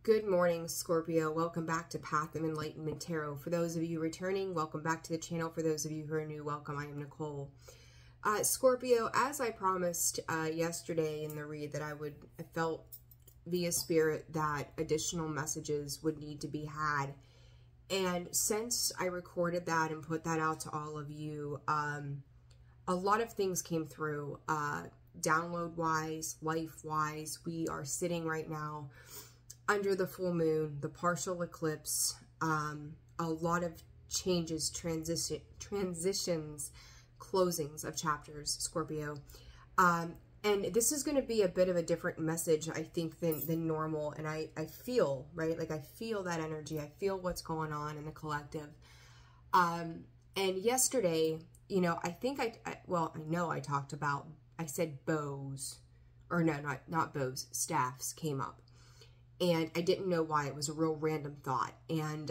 Good morning, Scorpio. Welcome back to Path of Enlightenment Tarot. For those of you returning, welcome back to the channel. For those of you who are new, welcome. I am Nicole. Scorpio, as I promised yesterday in the read that I felt via spirit that additional messages would need to be had. And since I recorded that and put that out to all of you, a lot of things came through, download-wise, life-wise. We are sitting right now under the full moon, the partial eclipse, a lot of changes, transitions, closings of chapters, Scorpio. And this is going to be a bit of a different message, I think, than normal. And I feel, right? Like I feel that energy. I feel what's going on in the collective. And yesterday, you know, I think I know I talked about, I said bows, or no, not bows, staffs came up. And I didn't know why. It was a real random thought. And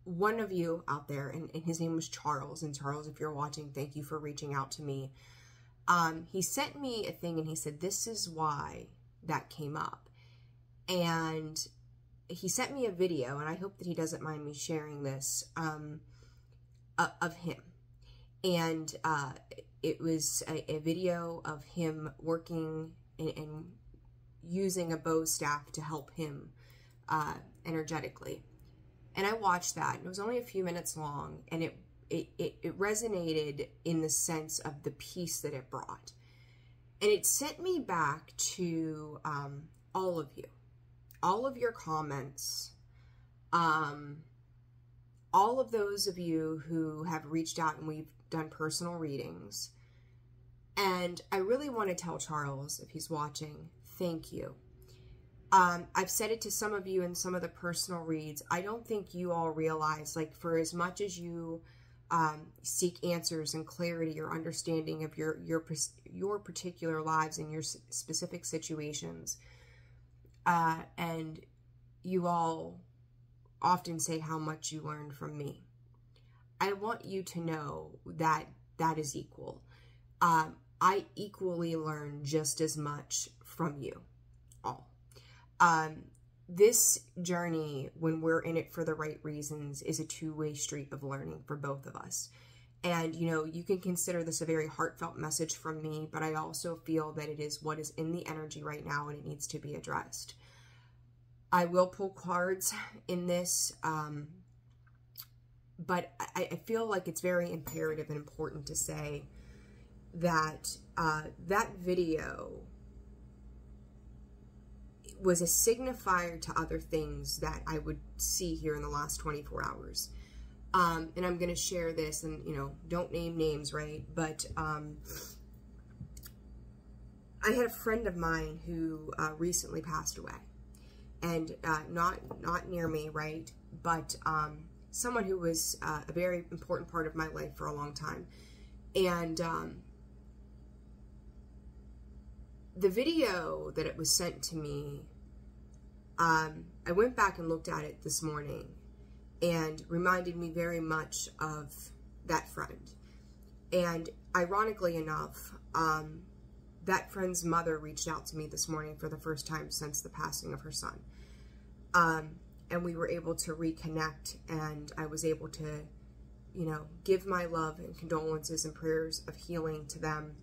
one of you out there, and his name was Charles. And Charles, if you're watching, thank you for reaching out to me. He sent me a thing and he said, this is why that came up. And he sent me a video, and I hope that he doesn't mind me sharing this, of him. And it was a video of him working and using a bow staff to help him energetically. And I watched that. It was only a few minutes long, and it resonated in the sense of the peace that it brought. And it sent me back to all of you, all of your comments, all of those of you who have reached out and we've done personal readings. And I really want to tell Charles, if he's watching, thank you. I've said it to some of you in some of the personal reads. I don't think you all realize, like, for as much as you seek answers and clarity or understanding of your particular lives and your specific situations, and you all often say how much you learned from me. I want you to know that that is equal. I equally learn just as much from you all. This journey, when we're in it for the right reasons, is a two-way street of learning for both of us. And, you know, you can consider this a very heartfelt message from me, but I also feel that it is what is in the energy right now and it needs to be addressed. I will pull cards in this, but I feel like it's very imperative and important to say that that video was a signifier to other things that I would see here in the last 24 hours. And I'm going to share this, and, you know, don't name names, right? But I had a friend of mine who recently passed away. And not near me, right? But someone who was a very important part of my life for a long time. And the video that it was sent to me, I went back and looked at it this morning and reminded me very much of that friend. And ironically enough, that friend's mother reached out to me this morning for the first time since the passing of her son. And we were able to reconnect, and I was able to, you know, give my love and condolences and prayers of healing to them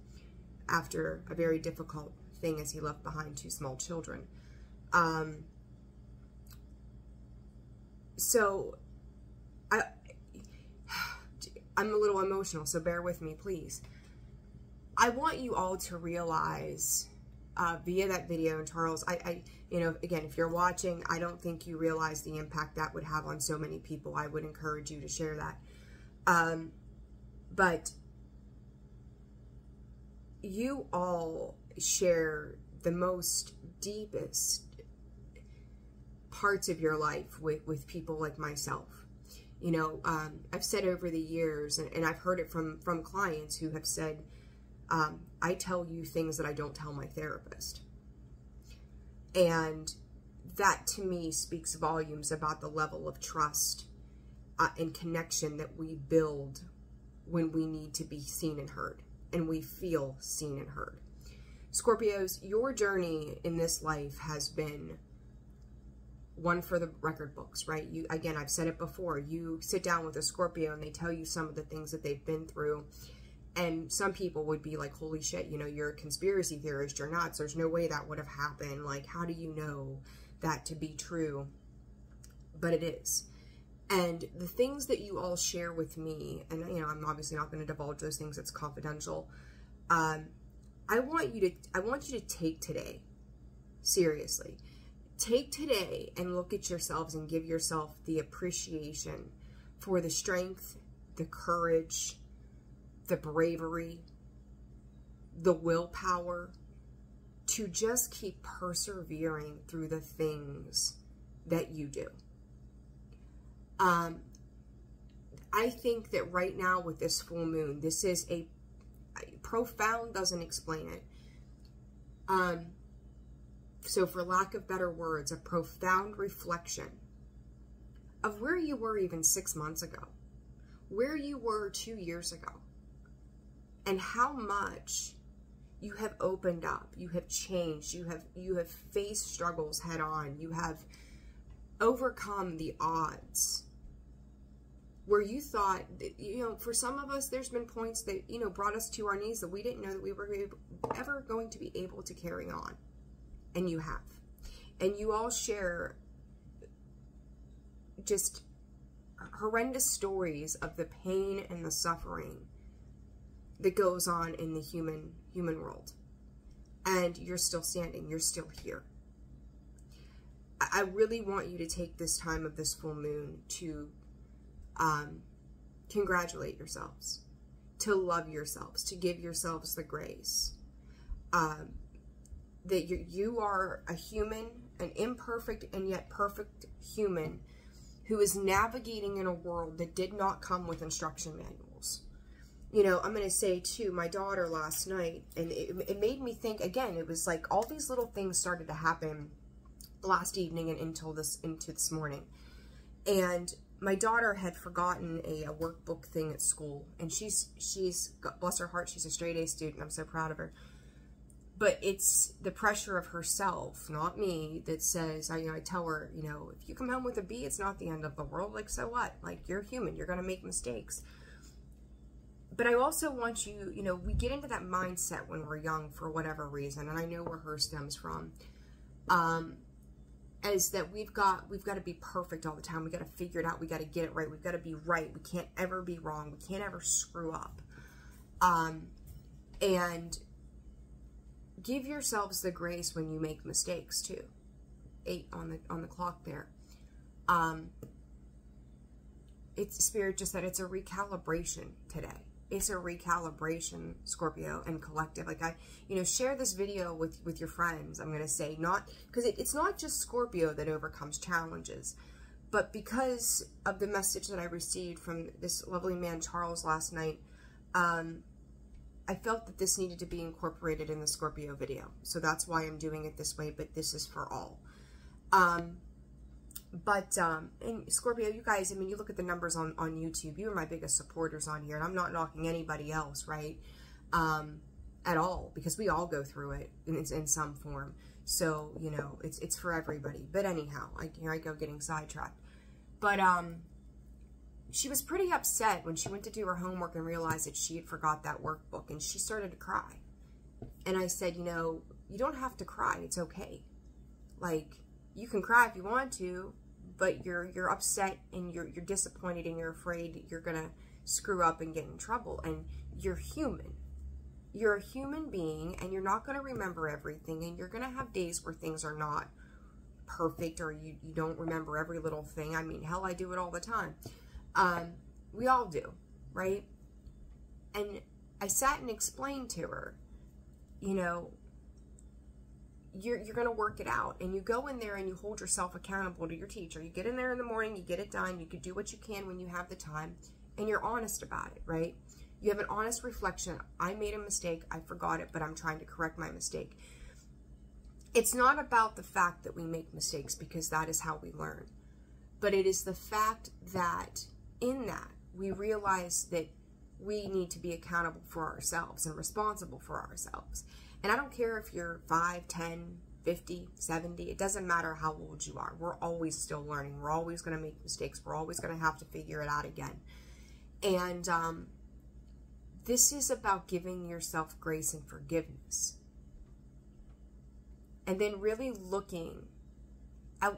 after a very difficult thing, as he left behind 2 small children. So I'm a little emotional, so bear with me, please. I want you all to realize via that video, and Charles, you know, again, if you're watching, I don't think you realize the impact that would have on so many people. I would encourage you to share that. But you all share the most deepest parts of your life with people like myself. You know, I've said over the years, and I've heard it from clients who have said, I tell you things that I don't tell my therapist. And that to me speaks volumes about the level of trust and connection that we build when we need to be seen and heard, and we feel seen and heard. Scorpios, your journey in this life has been one for the record books, right? You, again, I've said it before, you sit down with a Scorpio and they tell you some of the things that they've been through, and some people would be like, holy shit, you know, you're a conspiracy theorist, you're nuts, there's no way that would have happened, like, how do you know that to be true? But it is. And the things that you all share with me, and, you know, I'm obviously not going to divulge those things, it's confidential. I want you to take today, seriously, take today and look at yourselves and give yourself the appreciation for the strength, the courage, the bravery, the willpower to just keep persevering through the things that you do. I think that right now with this full moon, this is a profound, doesn't explain it. So for lack of better words, a profound reflection of where you were even 6 months ago, where you were 2 years ago, and how much you have opened up, you have changed, you have faced struggles head on, you have overcome the odds where you thought, you know, for some of us, there's been points that, you know, brought us to our knees that we didn't know that we were ever going to be able to carry on. And you have. And you all share just horrendous stories of the pain and the suffering that goes on in the human world. And you're still standing. You're still here. I really want you to take this time of this full moon to congratulate yourselves, to love yourselves, to give yourselves the grace. That you are a human, an imperfect and yet perfect human who is navigating in a world that did not come with instruction manuals. You know, I'm going to say too, my daughter last night, and it made me think, again, it was like all these little things started to happen last evening and into this morning. And my daughter had forgotten a workbook thing at school, and she's bless her heart, she's a straight A student. I'm so proud of her. But it's the pressure of herself, not me, that says, I tell her, you know, if you come home with a B, it's not the end of the world. Like, so what? Like, you're human. You're going to make mistakes. But I also want you, you know, we get into that mindset when we're young for whatever reason, and I know where her stems from, is that we've got to be perfect all the time. We got to figure it out. We got to get it right. We've got to be right. We can't ever be wrong. We can't ever screw up. And give yourselves the grace when you make mistakes too. 8 on the clock there. It's Spirit just said it's a recalibration today. It's a recalibration, Scorpio and collective. Like, share this video with your friends. I'm going to say, not because it's not just Scorpio that overcomes challenges, but because of the message that I received from this lovely man, Charles, last night, I felt that this needed to be incorporated in the Scorpio video. So that's why I'm doing it this way, but this is for all. And Scorpio, you guys, I mean, you look at the numbers on YouTube, you are my biggest supporters on here, and I'm not knocking anybody else, right? At all, because we all go through it in some form. So, you know, it's for everybody. But anyhow, here I go getting sidetracked. But, she was pretty upset when she went to do her homework and realized that she had forgot that workbook, and she started to cry. And I said, you know, you don't have to cry. It's okay. Like, you can cry if you want to, but you're upset and you're disappointed and you're afraid you're going to screw up and get in trouble. And you're human. You're a human being, and you're not going to remember everything, and you're going to have days where things are not perfect, or you don't remember every little thing. I mean, hell, I do it all the time. We all do, right? And I sat and explained to her, you know, you're going to work it out, and you go in there and you hold yourself accountable to your teacher. You get in there in the morning, you get it done, you can do what you can when you have the time, and you're honest about it, right? You have an honest reflection. I made a mistake, I forgot it, but I'm trying to correct my mistake. It's not about the fact that we make mistakes, because that is how we learn. But it is the fact that in that, we realize that we need to be accountable for ourselves and responsible for ourselves. And I don't care if you're 5, 10, 50, 70. It doesn't matter how old you are. We're always still learning. We're always going to make mistakes. We're always going to have to figure it out again. And this is about giving yourself grace and forgiveness. And then really looking, I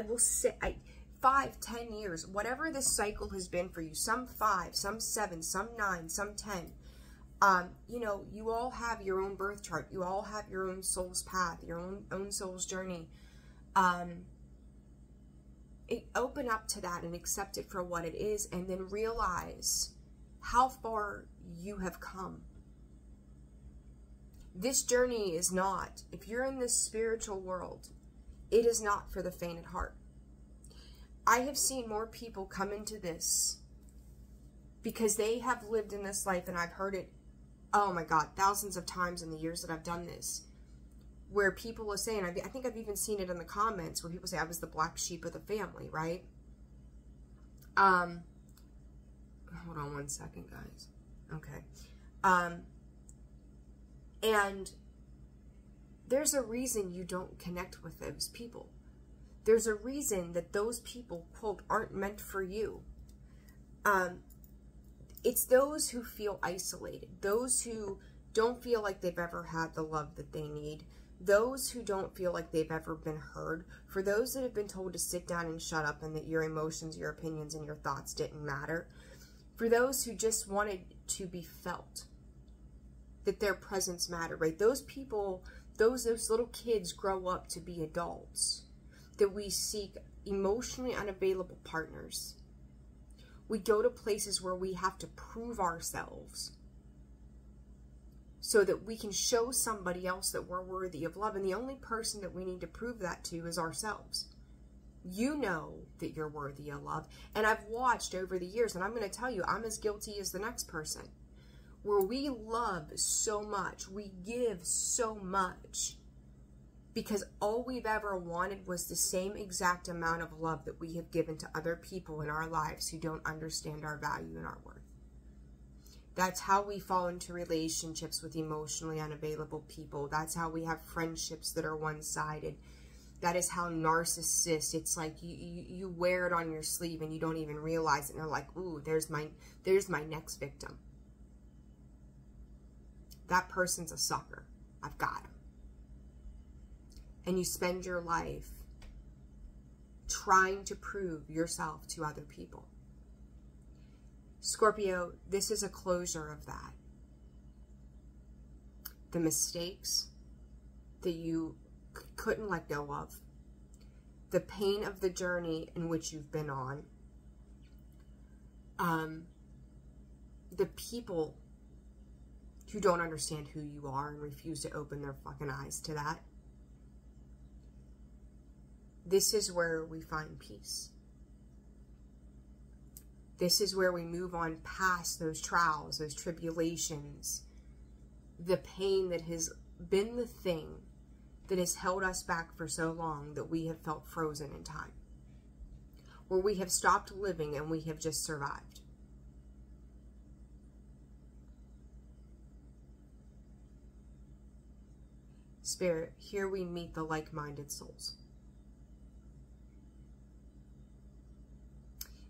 will say, 5, 10 years, whatever this cycle has been for you, some 5, some 7, some 9, some 10. You know, you all have your own birth chart. You all have your own soul's path, your own soul's journey. Open up to that and accept it for what it is, and then realize how far you have come. This journey is not, if you're in this spiritual world, it is not for the faint at heart. I have seen more people come into this because they have lived in this life, and I've heard it, oh my God, thousands of times in the years that I've done this, where people are saying, I think I've even seen it in the comments, where people say I was the black sheep of the family, right? Hold on one second, guys. Okay. And there's a reason you don't connect with those people. There's a reason that those people, quote, aren't meant for you. It's those who feel isolated, those who don't feel like they've ever had the love that they need, those who don't feel like they've ever been heard, for those that have been told to sit down and shut up and that your emotions, your opinions, and your thoughts didn't matter, for those who just wanted to be felt, that their presence mattered, right? Those people, those little kids grow up to be adults, that we seek emotionally unavailable partners. We go to places where we have to prove ourselves so that we can show somebody else that we're worthy of love. And the only person that we need to prove that to is ourselves. You know that you're worthy of love. And I've watched over the years, and I'm going to tell you, I'm as guilty as the next person, where we love so much, we give so much, because all we've ever wanted was the same exact amount of love that we have given to other people in our lives who don't understand our value and our worth. That's how we fall into relationships with emotionally unavailable people. That's how we have friendships that are one-sided. That is how narcissists, it's like you wear it on your sleeve and you don't even realize it. And they're like, ooh, there's my next victim. That person's a sucker. I've got him. And you spend your life trying to prove yourself to other people. Scorpio, this is a closure of that. The mistakes that you couldn't let go of, the pain of the journey in which you've been on, the people who don't understand who you are and refuse to open their fucking eyes to that. This is where we find peace. This is where we move on past those trials, those tribulations, the pain that has been the thing that has held us back for so long that we have felt frozen in time, where we have stopped living and we have just survived. Spirit, here we meet the like-minded souls.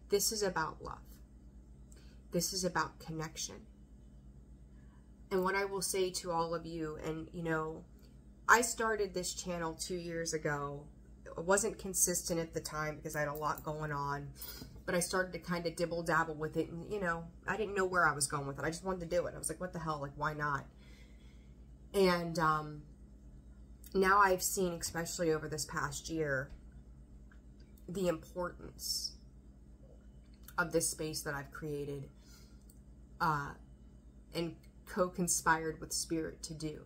This is about love. This is about connection. And what I will say to all of you, and you know, I started this channel 2 years ago. It wasn't consistent at the time because I had a lot going on, but I started to kind of dibble dabble with it, and you know, I didn't know where I was going with it. I just wanted to do it. I was like, what the hell, like, why not? And now I've seen, especially over this past year, the importance of this space that I've created and co-conspired with Spirit to do.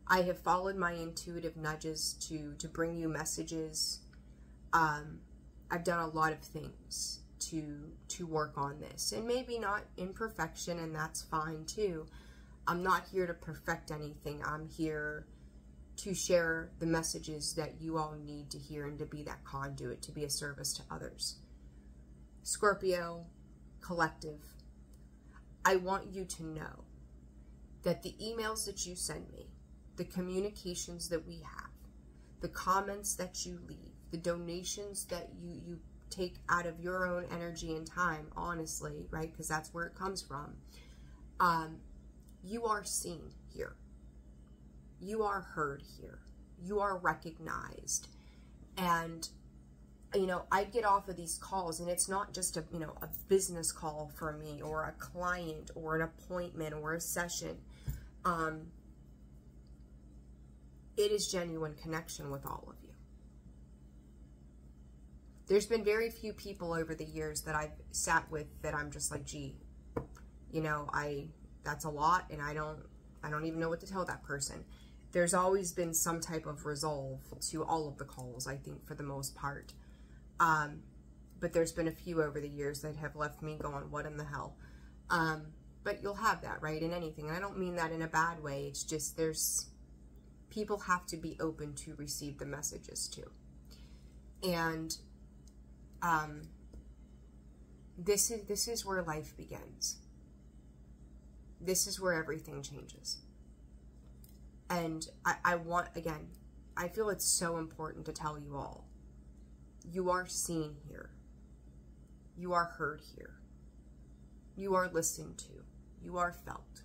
I have followed my intuitive nudges to bring you messages. I've done a lot of things to work on this, and maybe not in perfection, and that's fine too. I'm not here to perfect anything. I'm here to share the messages that you all need to hear and to be that conduit, to be a service to others. Scorpio collective, I want you to know that the emails that you send me, the communications that we have, the comments that you leave, the donations that you take out of your own energy and time, honestly, right? Because that's where it comes from. You are seen here. You are heard here. You are recognized. And, you know, I get off of these calls, and it's not just a, you know, a business call for me, or a client, or an appointment, or a session. It is genuine connection with all of you. There's been very few people over the years that I've sat with that I'm just like, gee, you know, that's a lot, and I don't even know what to tell that person. There's always been some type of resolve to all of the calls, I think, for the most part. But there's been a few over the years that have left me going, what in the hell? But you'll have that, right, in anything. And I don't mean that in a bad way. It's just people have to be open to receive the messages too. And this is where life begins. This is where everything changes. And I want, again, I feel it's so important to tell you all, you are seen here. You are heard here. You are listened to. You are felt.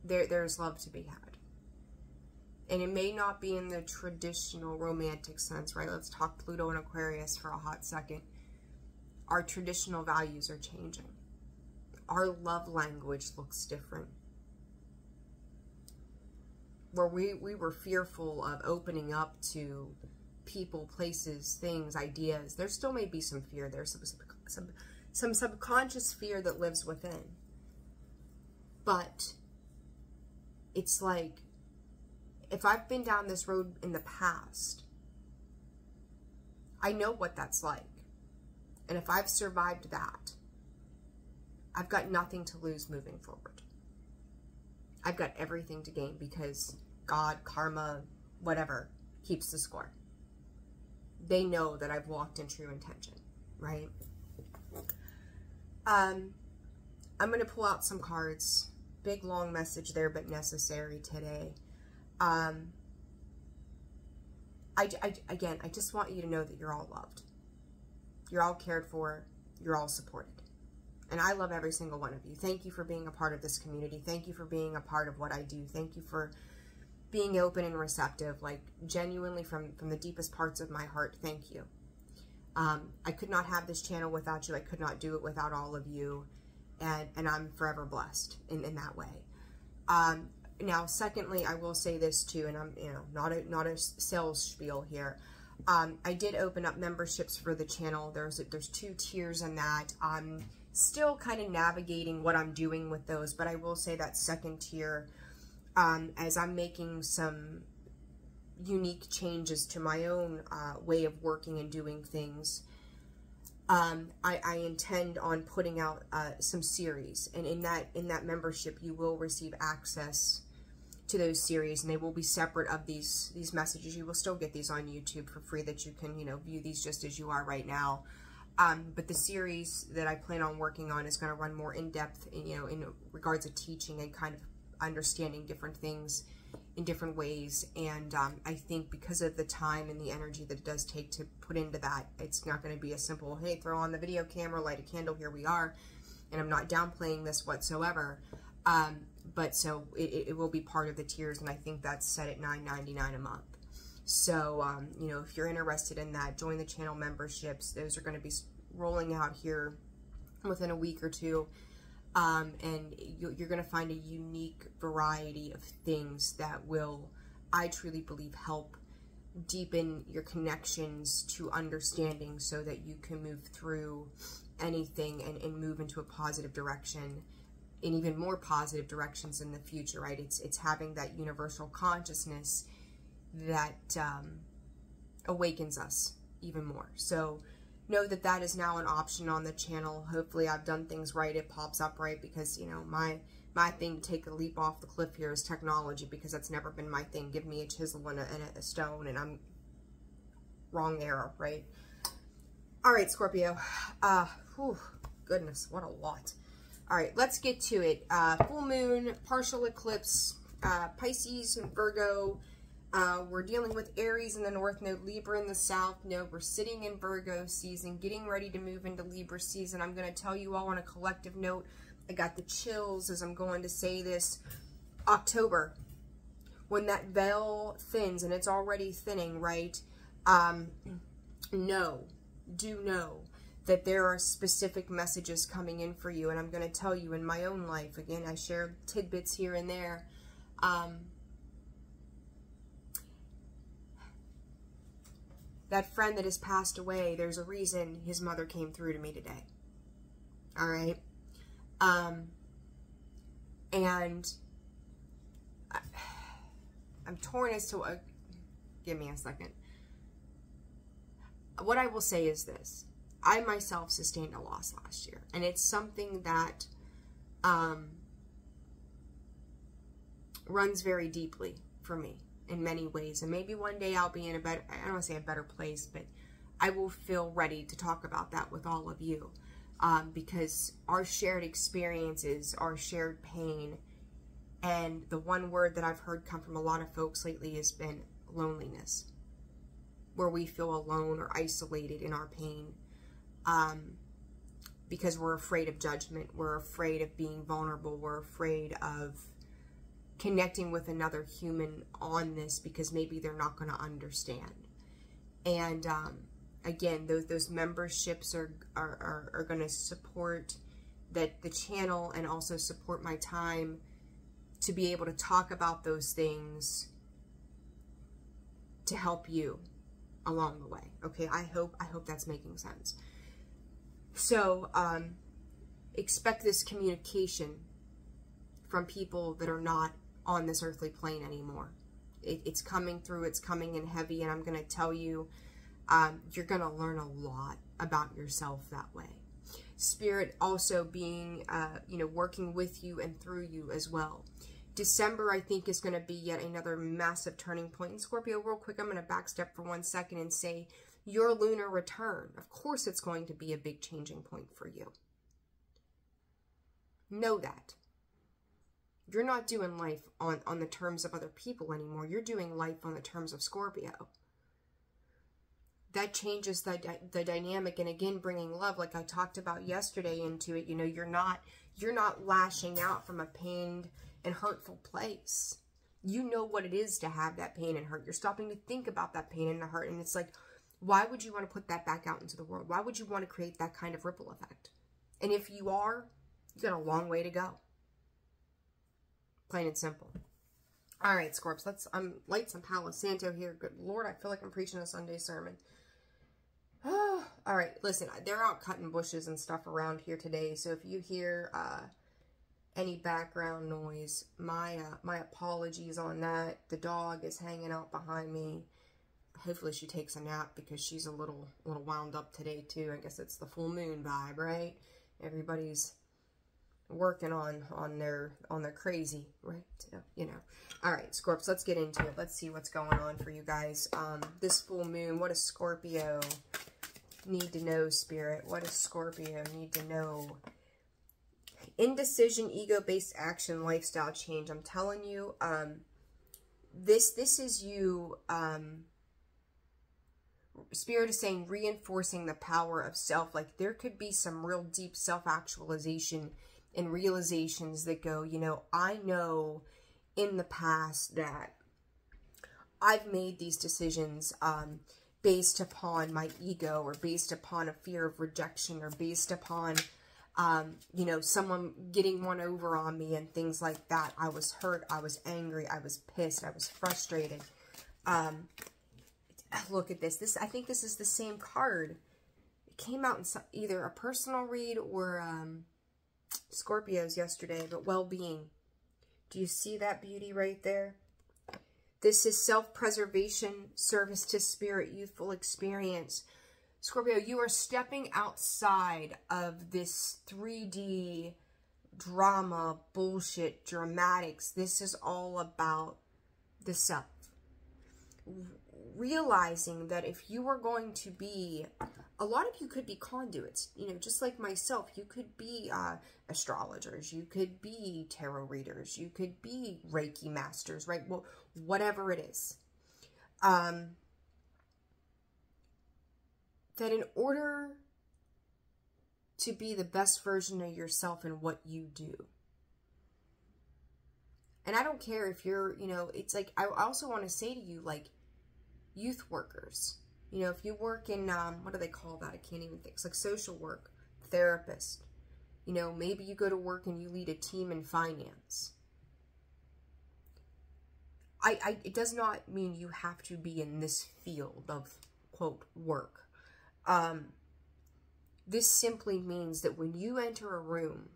There's love to be had. And it may not be in the traditional romantic sense, right? Let's talk Pluto and Aquarius for a hot second. Our traditional values are changing. Our love language looks different. Where we were fearful of opening up to people, places, things, ideas, there still may be some fear. There's some subconscious fear that lives within. But it's like, if I've been down this road in the past, I know what that's like. And if I've survived that, I've got nothing to lose moving forward. I've got everything to gain, because God, karma, whatever, keeps the score. They know that I've walked in true intention, right? I'm going to pull out some cards. Big, long message there, but necessary today. Again, I just want you to know that you're all loved. You're all cared for. You're all supported. And I love every single one of you. Thank you for being a part of this community. Thank you for being a part of what I do. Thank you for being open and receptive, like genuinely from the deepest parts of my heart. Thank you. I could not have this channel without you. I could not do it without all of you. And I'm forever blessed in that way. Now, secondly, I will say this too, and I'm, you know, not a sales spiel here. I did open up memberships for the channel. There's 2 tiers in that. I'm still kind of navigating what I'm doing with those, but I will say that second tier, as I'm making some unique changes to my own way of working and doing things, I intend on putting out some series, and in that membership you will receive access to those series, and they will be separate of these messages. You will still get these on YouTube for free, that you can, you know, view these just as you are right now. But the series that I plan on working on is going to run more in depth, you know, in regards of teaching and kind of understanding different things in different ways. And I think because of the time and the energy that it does take to put into that, it's not going to be a simple, hey, throw on the video camera, light a candle, here we are. And I'm not downplaying this whatsoever. But so it will be part of the tiers, and I think that's set at $9.99 a month. So, you know, if you're interested in that, join the channel memberships. Those are going to be rolling out here within a week or two. And you're going to find a unique variety of things that will, I truly believe, help deepen your connections to understanding, so that you can move through anything and move into a positive direction, in even more positive directions in the future, right? It's having that universal consciousness that awakens us even more. So know that that is now an option on the channel. Hopefully I've done things right. It pops up right, because, you know, my thing to take a leap off the cliff here is technology, because that's never been my thing. Give me a chisel and a stone, and I'm wrong arrow, right? All right, Scorpio. Whew, goodness, what a lot. All right, let's get to it. Full moon, partial eclipse, Pisces and Virgo. We're dealing with Aries in the north node, Libra in the south node. We're sitting in Virgo season, getting ready to move into Libra season. I'm going to tell you all on a collective note, I got the chills as I'm going to say this. October, when that veil thins, and it's already thinning, right? Do know that there are specific messages coming in for you. And I'm going to tell you in my own life, again, I share tidbits here and there. That friend that has passed away, there's a reason his mother came through to me today. All right. And I'm torn as to what, give me a second. What I will say is this. I myself sustained a loss last year, and it's something that runs very deeply for me in many ways. And maybe one day I'll be in a better, I don't want to say a better place, but I will feel ready to talk about that with all of you, because our shared experiences, our shared pain, and the one word that I've heard come from a lot of folks lately has been loneliness, where we feel alone or isolated in our pain. Because we're afraid of judgment, we're afraid of being vulnerable, we're afraid of connecting with another human on this because maybe they're not going to understand. And again, those memberships are going to support the channel and also support my time to be able to talk about those things to help you along the way. Okay, I hope that's making sense. So, expect this communication from people that are not on this earthly plane anymore. It's coming through, it's coming in heavy, and I'm going to tell you, you're going to learn a lot about yourself that way. Spirit also being, working with you and through you as well. December, I think, is going to be yet another massive turning point. And Scorpio, real quick, I'm going to backstep for 1 second and say, your lunar return, of course it's going to be a big changing point for you. Know that. You're not doing life on the terms of other people anymore. You're doing life on the terms of Scorpio. That changes the dynamic, and again, bringing love, like I talked about yesterday, into it. You're not lashing out from a pained and hurtful place. You know what it is to have that pain and hurt. You're stopping to think about that pain and the hurt, and it's like, why would you want to put that back out into the world? Why would you want to create that kind of ripple effect? And if you are, you got a long way to go. Plain and simple. All right, Scorps, let's light some Palo Santo here. Good Lord, I feel like I'm preaching a Sunday sermon. All right, listen, they're out cutting bushes and stuff around here today, so if you hear any background noise, my apologies on that. The dog is hanging out behind me. Hopefully she takes a nap because she's a little wound up today too. I guess it's the full moon vibe, right? Everybody's working on their crazy, right? All right, Scorps, let's get into it. Let's see what's going on for you guys. This full moon, what does Scorpio need to know, Spirit? What does Scorpio need to know? Indecision, ego-based action, lifestyle change. I'm telling you, this is you. Spirit is saying reinforcing the power of self. Like there could be some real deep self-actualization and realizations that go, I know in the past that I've made these decisions based upon my ego, or based upon a fear of rejection, or based upon, someone getting one over on me and things like that. I was hurt. I was angry. I was pissed. I was frustrated. Look at this. I think this is the same card. It came out in either a personal read or Scorpios yesterday, but well-being. Do you see that beauty right there? This is self-preservation, service to spirit, youthful experience. Scorpio, you are stepping outside of this 3D drama, bullshit, dramatics. This is all about the self. realizing that if you are going to be, a lot of you could be conduits, you know, just like myself. You could be astrologers, you could be tarot readers, you could be Reiki masters, right? Well, whatever it is. That in order to be the best version of yourself in what you do, and I don't care if you're, you know, it's like, I also want to say to you, like, youth workers, you know, if you work in, what do they call that? I can't even think. It's like social work, therapist, you know, maybe you go to work and you lead a team in finance. It does not mean you have to be in this field of, quote, work. This simply means that when you enter a room,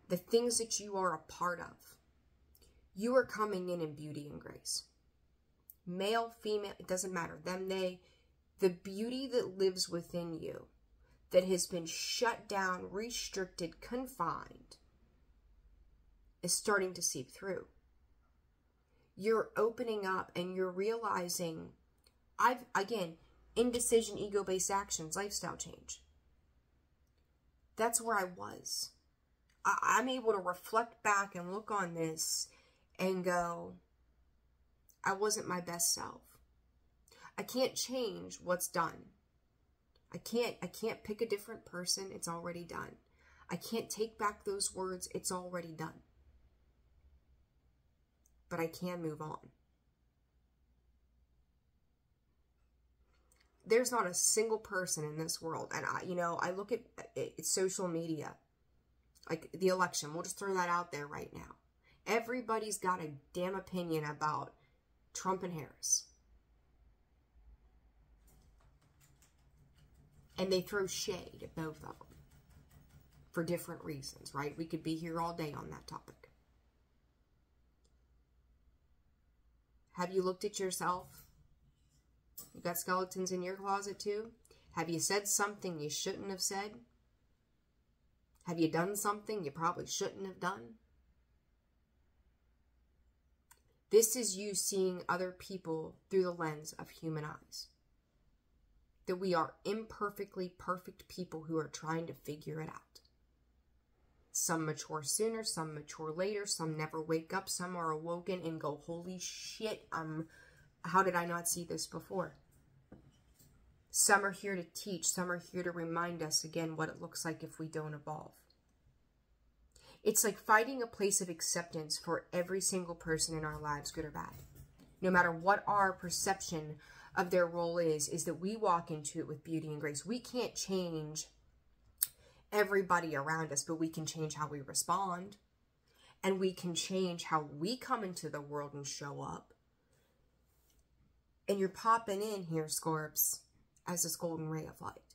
the things that you are a part of, you are coming in beauty and grace. Male, female, it doesn't matter. Them, they, the beauty that lives within you, that has been shut down, restricted, confined, is starting to seep through. You're opening up and you're realizing, again, indecision, ego-based actions, lifestyle change. That's where I was. I'm able to reflect back and look on this and go, I wasn't my best self. I can't change what's done. I can't pick a different person. It's already done. I can't take back those words. It's already done. But I can move on. There's not a single person in this world. And I look at social media, like the election. We'll just throw that out there right now. Everybody's got a damn opinion about Trump and Harris. And they throw shade at both of them for different reasons, right? We could be here all day on that topic. Have you looked at yourself? You got skeletons in your closet too? Have you said something you shouldn't have said? Have you done something you probably shouldn't have done? This is you seeing other people through the lens of human eyes. That we are imperfectly perfect people who are trying to figure it out. Some mature sooner, some mature later, some never wake up, some are awoken and go, holy shit, how did I not see this before? Some are here to teach, some are here to remind us again what it looks like if we don't evolve. It's like finding a place of acceptance for every single person in our lives, good or bad. No matter what our perception of their role is that we walk into it with beauty and grace. We can't change everybody around us, but we can change how we respond. And we can change how we come into the world and show up. And you're popping in here, Scorps, as this golden ray of light.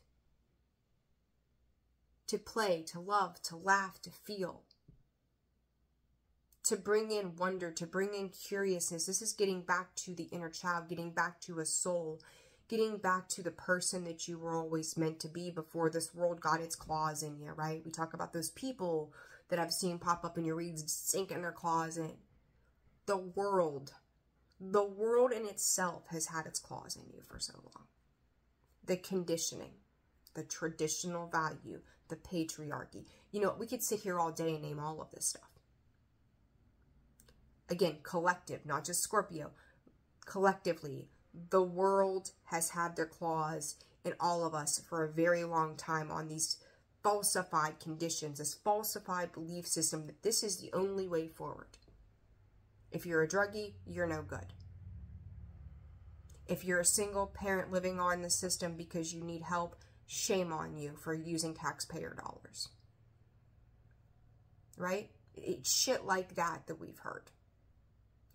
To play, to love, to laugh, to feel. To bring in wonder, to bring in curiousness. This is getting back to the inner child, getting back to a soul, getting back to the person that you were always meant to be before this world got its claws in you, right? We talk about those people that I've seen pop up in your reads, sinking their claws in. The world in itself has had its claws in you for so long. The conditioning, the traditional value, the patriarchy. You know, we could sit here all day and name all of this stuff. Again, collective, not just Scorpio. Collectively, the world has had their claws in all of us for a very long time on these falsified conditions, this falsified belief system that this is the only way forward. If you're a druggie, you're no good. If you're a single parent living on the system because you need help, shame on you for using taxpayer dollars. Right? It's shit like that we've heard.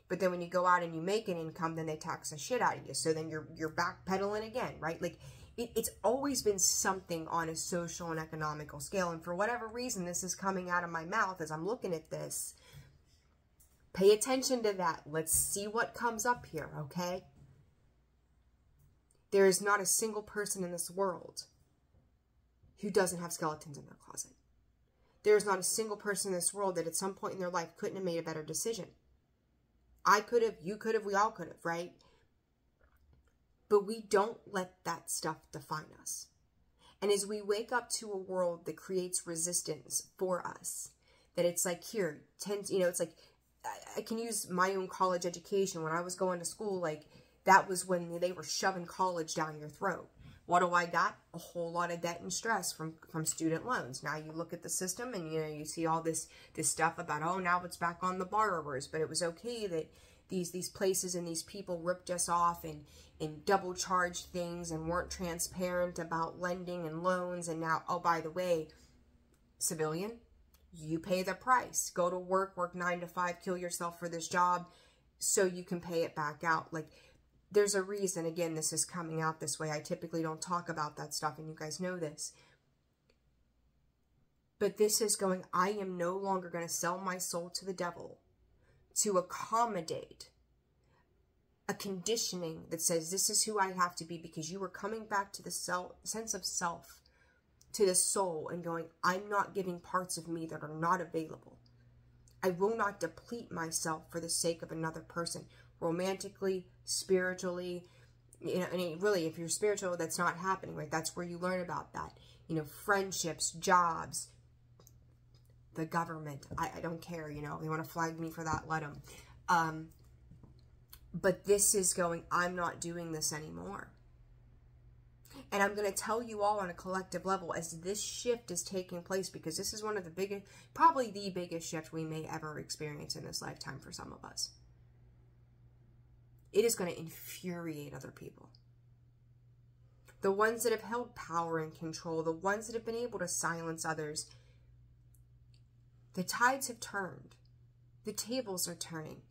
But then when you go out and you make an income, then they tax the shit out of you. So then you're backpedaling again, right? Like, it's always been something on a social and economical scale. And for whatever reason, this is coming out of my mouth as I'm looking at this. Pay attention to that. Let's see what comes up here, okay? There is not a single person in this world who doesn't have skeletons in their closet. There is not a single person in this world that at some point in their life couldn't have made a better decision. I could have, you could have, we all could have, right? But we don't let that stuff define us. And as we wake up to a world that creates resistance for us, that it's like, here, it's like, I can use my own college education. When I was going to school, like, that was when they were shoving college down your throat. What do I got? A whole lot of debt and stress from student loans. Now you look at the system and, you see all this stuff about, oh, now it's back on the borrowers. But it was okay that these places and these people ripped us off and double charged things and weren't transparent about lending and loans. And now, oh, by the way, civilian, you pay the price. Go to work 9 to 5, kill yourself for this job so you can pay it back out. Like, there's a reason, again, this is coming out this way. I typically don't talk about that stuff, and you guys know this. But this is going, I am no longer going to sell my soul to the devil to accommodate a conditioning that says this is who I have to be, because you are coming back to the sense of self, to the soul, and going, I'm not giving parts of me that are not available. I will not deplete myself for the sake of another person, romantically, spiritually. And really, if you're spiritual, that's not happening, right? That's where you learn about that. Friendships, jobs, the government. I don't care, they want to flag me for that, let them. But this is going, I'm not doing this anymore. And I'm going to tell you all on a collective level as this shift is taking place, because this is one of the biggest, probably the biggest shift we may ever experience in this lifetime for some of us. It is going to infuriate other people. The ones that have held power and control, the ones that have been able to silence others. The tides have turned. The tables are turning.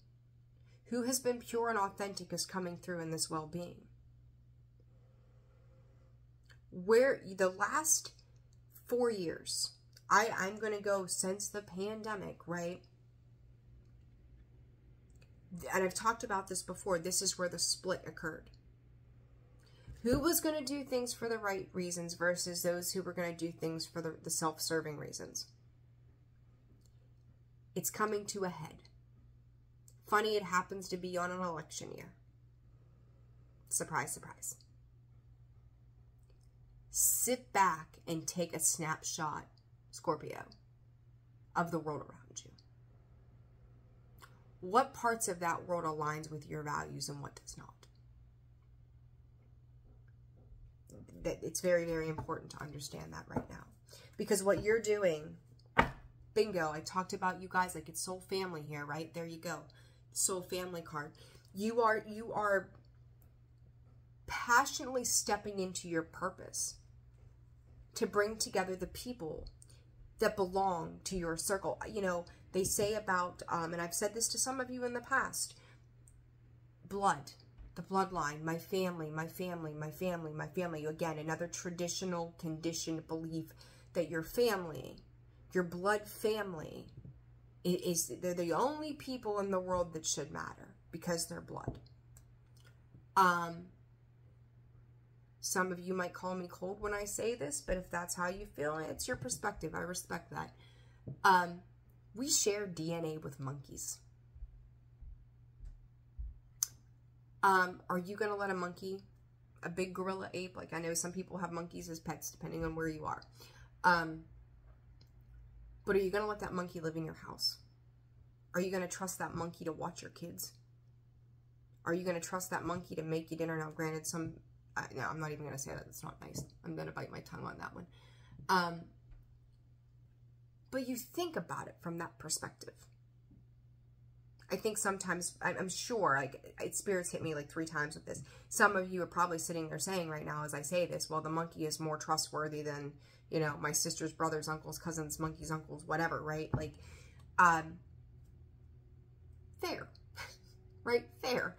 Who has been pure and authentic is coming through in this well-being. Where the last 4 years, I'm going to go since the pandemic, right? And I've talked about this before. This is where the split occurred. Who was going to do things for the right reasons versus those who were going to do things for the self-serving reasons. It's coming to a head. Funny, it happens to be on an election year. Surprise, surprise. Sit back and take a snapshot, Scorpio, of the world around you. What parts of that world aligns with your values and what does not? It's very, very important to understand that right now. Because what you're doing, bingo, I talked about you guys, like it's soul family here, right? There you go. Soul family card. You are passionately stepping into your purpose to bring together the people that belong to your circle. They say about, and I've said this to some of you in the past, blood, the bloodline, my family, my family, my family, my family. Again, another traditional conditioned belief that your family, your blood family, they're the only people in the world that should matter because they're blood. Some of you might call me cold when I say this, but if that's how you feel, it's your perspective. I respect that. We share DNA with monkeys. Are you going to let a monkey, a big gorilla ape, like I know some people have monkeys as pets depending on where you are. But are you going to let that monkey live in your house? Are you going to trust that monkey to watch your kids? Are you going to trust that monkey to make you dinner? Now, granted, no, I'm not even going to say that. It's not nice. I'm going to bite my tongue on that one. But you think about it from that perspective. I think sometimes, I'm sure, spirits hit me like 3 times with this. Some of you are probably sitting there saying right now as I say this, well, the monkey is more trustworthy than, my sister's brothers, uncles, cousins, monkeys, uncles, whatever, right? Like, fair, right? Fair.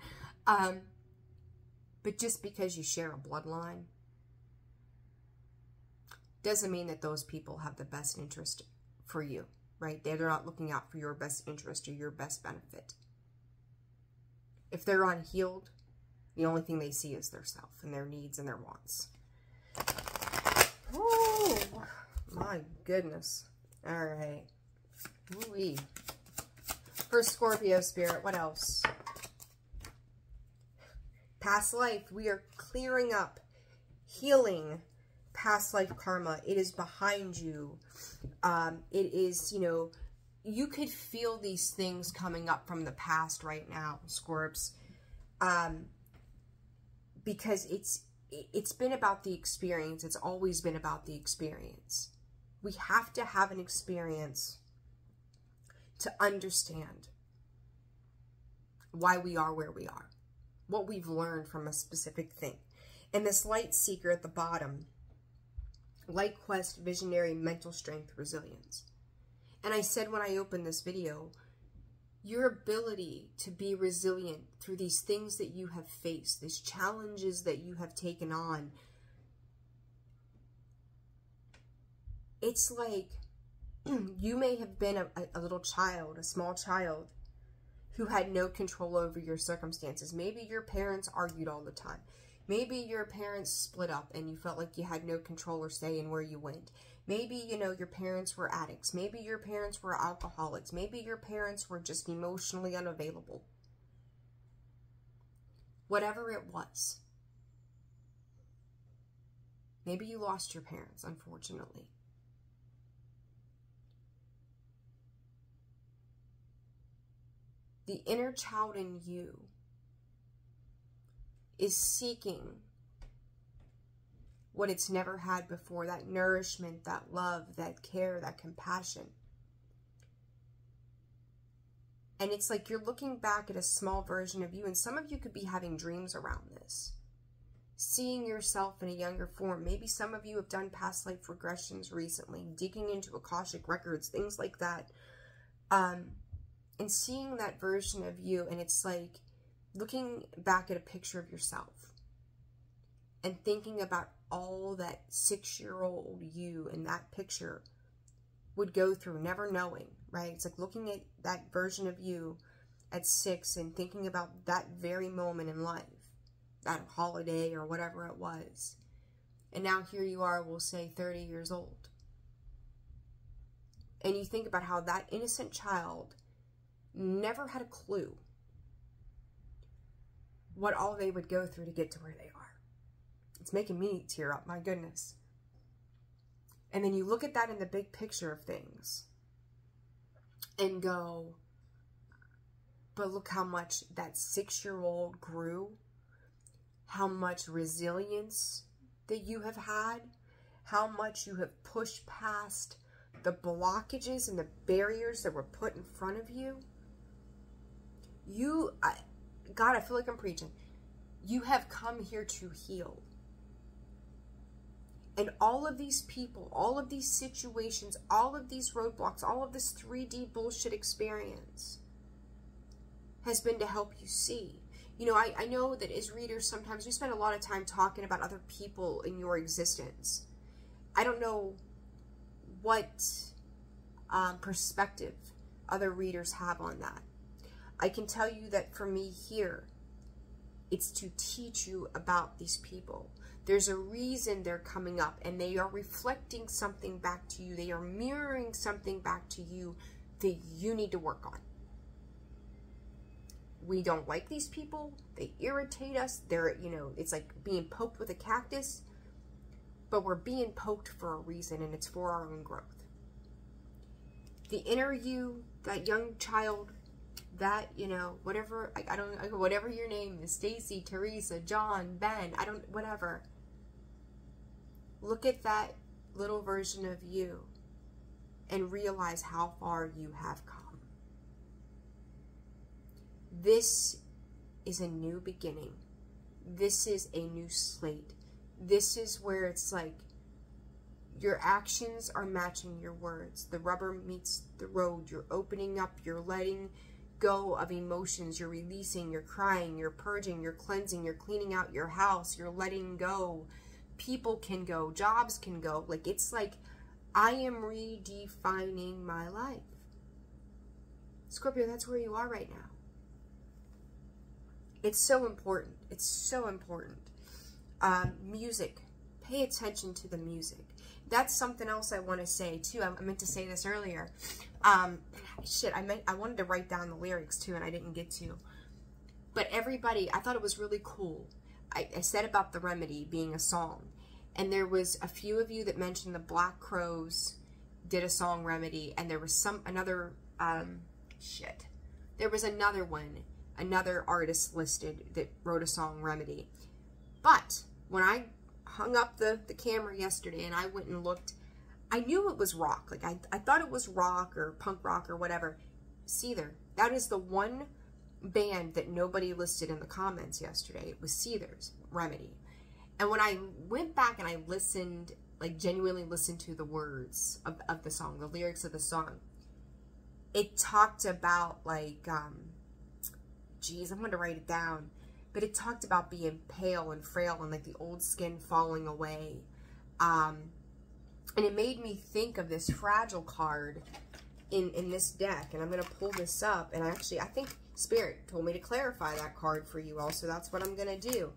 But just because you share a bloodline doesn't mean that those people have the best interest for you, right? They're not looking out for your best interest or your best benefit. If they're unhealed, the only thing they see is their self and their needs and their wants. Oh, my goodness. All right. Ooh-wee. For Scorpio spirit, what else? Past life, we are clearing up, healing past life karma. It is behind you. It is, you know, you could feel these things coming up from the past right now, Scorps. Because it's been about the experience. It's always been about the experience. We have to have an experience to understand why we are where we are, what we've learned from a specific thing. And this light seeker at the bottom, light quest, visionary, mental strength, resilience. And I said when I opened this video, your ability to be resilient through these things that you have faced, these challenges that you have taken on, it's like you may have been a little child, a small child, who had no control over your circumstances. Maybe your parents argued all the time. Maybe your parents split up and you felt like you had no control or say in where you went. Maybe, you know, your parents were addicts. Maybe your parents were alcoholics. Maybe your parents were just emotionally unavailable. Whatever it was. Maybe you lost your parents, unfortunately. The inner child in you is seeking what it's never had before, that nourishment, that love, that care, that compassion. And it's like you're looking back at a small version of you, and some of you could be having dreams around this. Seeing yourself in a younger form. Maybe some of you have done past life regressions recently, digging into Akashic records, things like that. And seeing that version of you, and it's like looking back at a picture of yourself and thinking about all that 6-year-old you in that picture would go through, never knowing, right? It's like looking at that version of you at 6 and thinking about that very moment in life, that holiday or whatever it was. And now here you are, we'll say 30 years old. And you think about how that innocent child never had a clue what all they would go through to get to where they are. It's making me tear up, my goodness. And then you look at that in the big picture of things and go, but look how much that 6-year-old grew, how much resilience that you have had, how much you have pushed past the blockages and the barriers that were put in front of you. God, I feel like I'm preaching. You have come here to heal. And all of these people, all of these situations, all of these roadblocks, all of this 3D bullshit experience has been to help you see. You know, I know that as readers, sometimes we spend a lot of time talking about other people in your existence. I don't know what perspective other readers have on that. I can tell you that for me here, it's to teach you about these people. There's a reason they're coming up, and they are reflecting something back to you. They are mirroring something back to you that you need to work on. We don't like these people. They irritate us. They're, you know, it's like being poked with a cactus, but we're being poked for a reason, and it's for our own growth. The inner you, that young child, that, you know, whatever, I don't, whatever your name is, Stacy, Teresa, John, Ben, whatever. Look at that little version of you and realize how far you have come. This is a new beginning. This is a new slate. This is where it's like your actions are matching your words. The rubber meets the road. You're opening up. You're letting go of emotions. You're releasing. You're crying. You're purging. You're cleansing. You're cleaning out your house. You're letting go. People can go. Jobs can go. Like, it's like, I am redefining my life. Scorpio, that's where you are right now. It's so important. It's so important. Music. Pay attention to the music. That's something else I want to say too. I meant to say this earlier. I wanted to write down the lyrics too, and I didn't get to. But everybody, I thought it was really cool. I said about the remedy being a song. And there was a few of you that mentioned the Black Crows did a song remedy. And there was another one, another artist listed that wrote a song remedy. But when I hung up the camera yesterday and I went and looked, I knew it was rock. Like I thought it was rock or punk rock or whatever. Seether. That is the one band that nobody listed in the comments yesterday. It was Seether's remedy. And when I went back and I listened, like genuinely listened to the words of the song, the lyrics of the song, it talked about like, geez, I'm going to write it down, but it talked about being pale and frail and like the old skin falling away. And it made me think of this fragile card in this deck. And I'm going to pull this up. And actually, I think Spirit told me to clarify that card for you all. So that's what I'm going to do.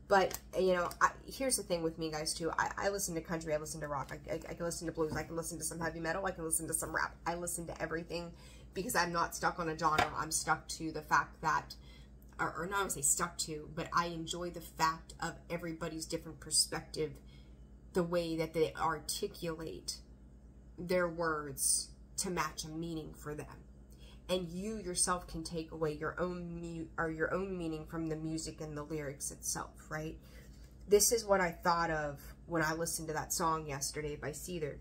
But, you know, here's the thing with me, guys, too. I listen to country. I listen to rock. I can listen to blues. I can listen to some heavy metal. I can listen to some rap. I listen to everything because I'm not stuck on a genre. I'm stuck to the fact that, or not I would say stuck to, but I enjoy the fact of everybody's different perspective, the way that they articulate their words to match a meaning for them. And you yourself can take away your own meaning from the music and the lyrics itself, right? This is what I thought of when I listened to that song yesterday by Seether.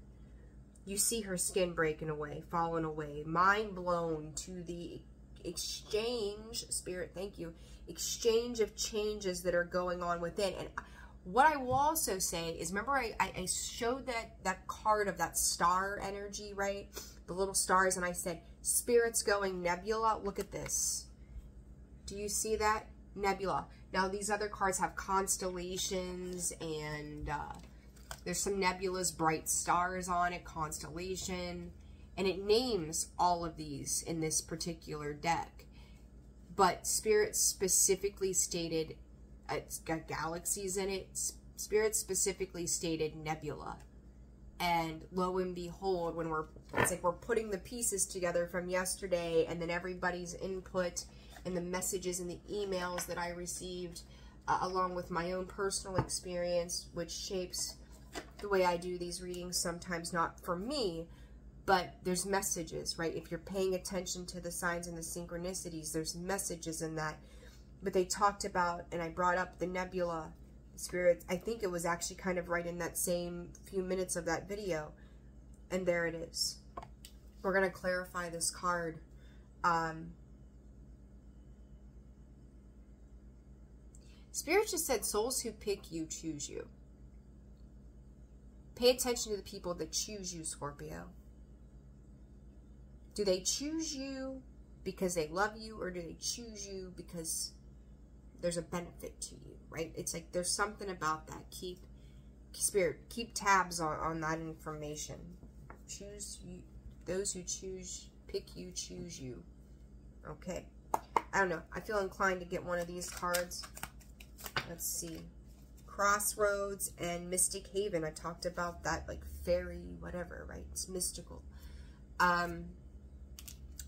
You see her skin breaking away, falling away, mind blown to the exchange, Spirit, thank you, exchange of changes that are going on within. And what I will also say is, remember I showed that card of that star energy, right? The little stars, and I said, Spirit's going nebula. Look at this. Do you see that? Nebula. Now, these other cards have constellations, and there's some nebulas, bright stars on it, constellation, and it names all of these in this particular deck. But Spirit specifically stated, it's got galaxies in it. Spirit specifically stated nebula. And lo and behold, when it's like we're putting the pieces together from yesterday, and then everybody's input and the messages and the emails that I received, along with my own personal experience, which shapes the way I do these readings, sometimes not for me, but there's messages, right? If you're paying attention to the signs and the synchronicities, there's messages in that. But they talked about, and I brought up the nebula, Spirit, I think it was actually kind of right in that same few minutes of that video. And there it is. We're going to clarify this card. Spirit just said, souls who pick you choose you. Pay attention to the people that choose you, Scorpio. Do they choose you because they love you, or do they choose you because there's a benefit to you, right? It's like there's something about that. Spirit, keep tabs on that information. Choose you. Those who pick you, choose you. Okay. I don't know. I feel inclined to get one of these cards. Let's see. Crossroads and Mystic Haven. I talked about that, like fairy, whatever, right? It's mystical.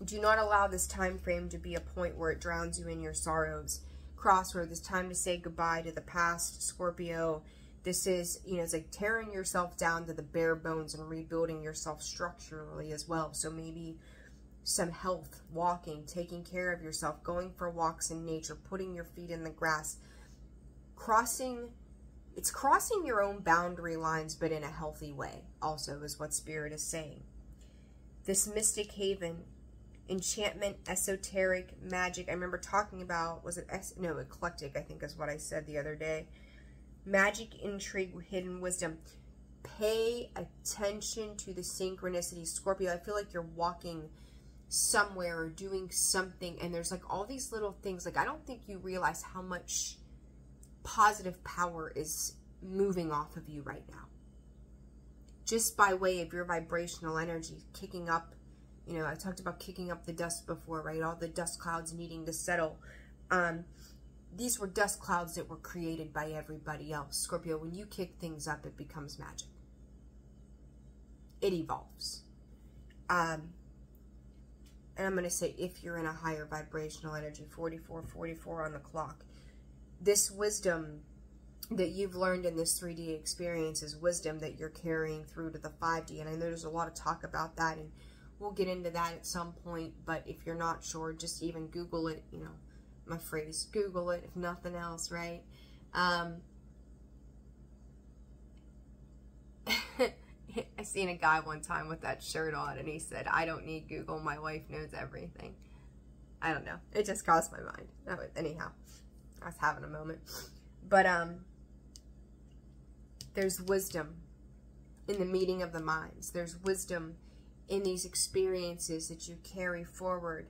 Do not allow this time frame to be a point where it drowns you in your sorrows. Crossroads, it's time to say goodbye to the past, Scorpio. This is, you know, it's like tearing yourself down to the bare bones and rebuilding yourself structurally as well. So maybe some health, walking, taking care of yourself, going for walks in nature, putting your feet in the grass, it's crossing your own boundary lines, but in a healthy way also is what Spirit is saying. This Mystic Haven, enchantment, esoteric, magic. I remember talking about, was it, eclectic, I think is what I said the other day. Magic, intrigue, hidden wisdom. Pay attention to the synchronicity. Scorpio, I feel like you're walking somewhere or doing something, and there's like all these little things. Like, I don't think you realize how much positive power is moving off of you right now. Just by way of your vibrational energy, kicking up. You know, I talked about kicking up the dust before, right? All the dust clouds needing to settle. These were dust clouds that were created by everybody else. Scorpio, when you kick things up, it becomes magic. It evolves. And and I'm going to say if you're in a higher vibrational energy, 44 on the clock, this wisdom that you've learned in this 3D experience is wisdom that you're carrying through to the 5D. And I know there's a lot of talk about that, and we'll get into that at some point. But if you're not sure, just even Google it, you know, my phrase, Google it, if nothing else, right? I seen a guy one time with that shirt on, and he said, I don't need Google, my wife knows everything. I don't know. It just crossed my mind. Anyhow, I was having a moment. But, there's wisdom in the meeting of the minds. There's wisdom in these experiences that you carry forward.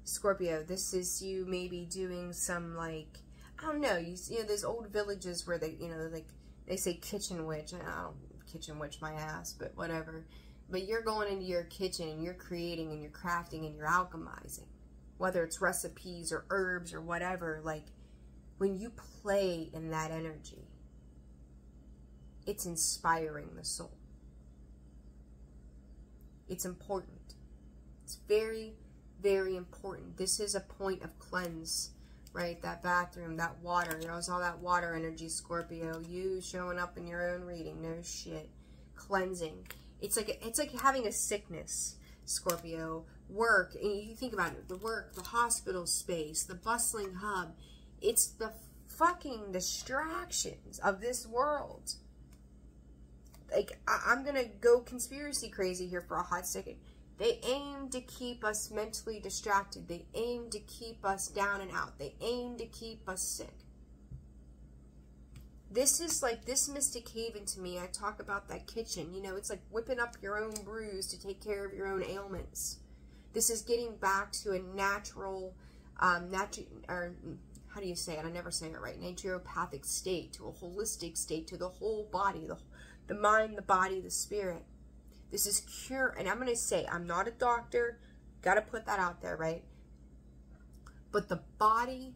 Scorpio, this is you maybe doing some, like, I don't know, you know, there's old villages where they, you know, like, they say kitchen witch. I don't kitchen witch my ass, but whatever. But you're going into your kitchen and you're creating and you're crafting and you're alchemizing. Whether it's recipes or herbs or whatever, like, when you play in that energy, it's inspiring the soul. It's important. It's very, very important. This is a point of cleanse, right? That bathroom, that water, you know, it's all that water energy, Scorpio. You showing up in your own reading, no shit. Cleansing. It's like having a sickness, Scorpio. Work, and you think about it, the work, the hospital space, the bustling hub. It's the fucking distractions of this world. Like, I'm gonna go conspiracy crazy here for a hot second. They aim to keep us mentally distracted. They aim to keep us down and out. They aim to keep us sick. This is like this Mystic Haven to me. I talk about that kitchen. You know, it's like whipping up your own brews to take care of your own ailments. This is getting back to a natural, or how do you say it? I never say it right. Naturopathic state, to a holistic state, to the whole body, the mind, the body, the spirit. This is cure. And I'm going to say, I'm not a doctor. Got to put that out there, right? But the body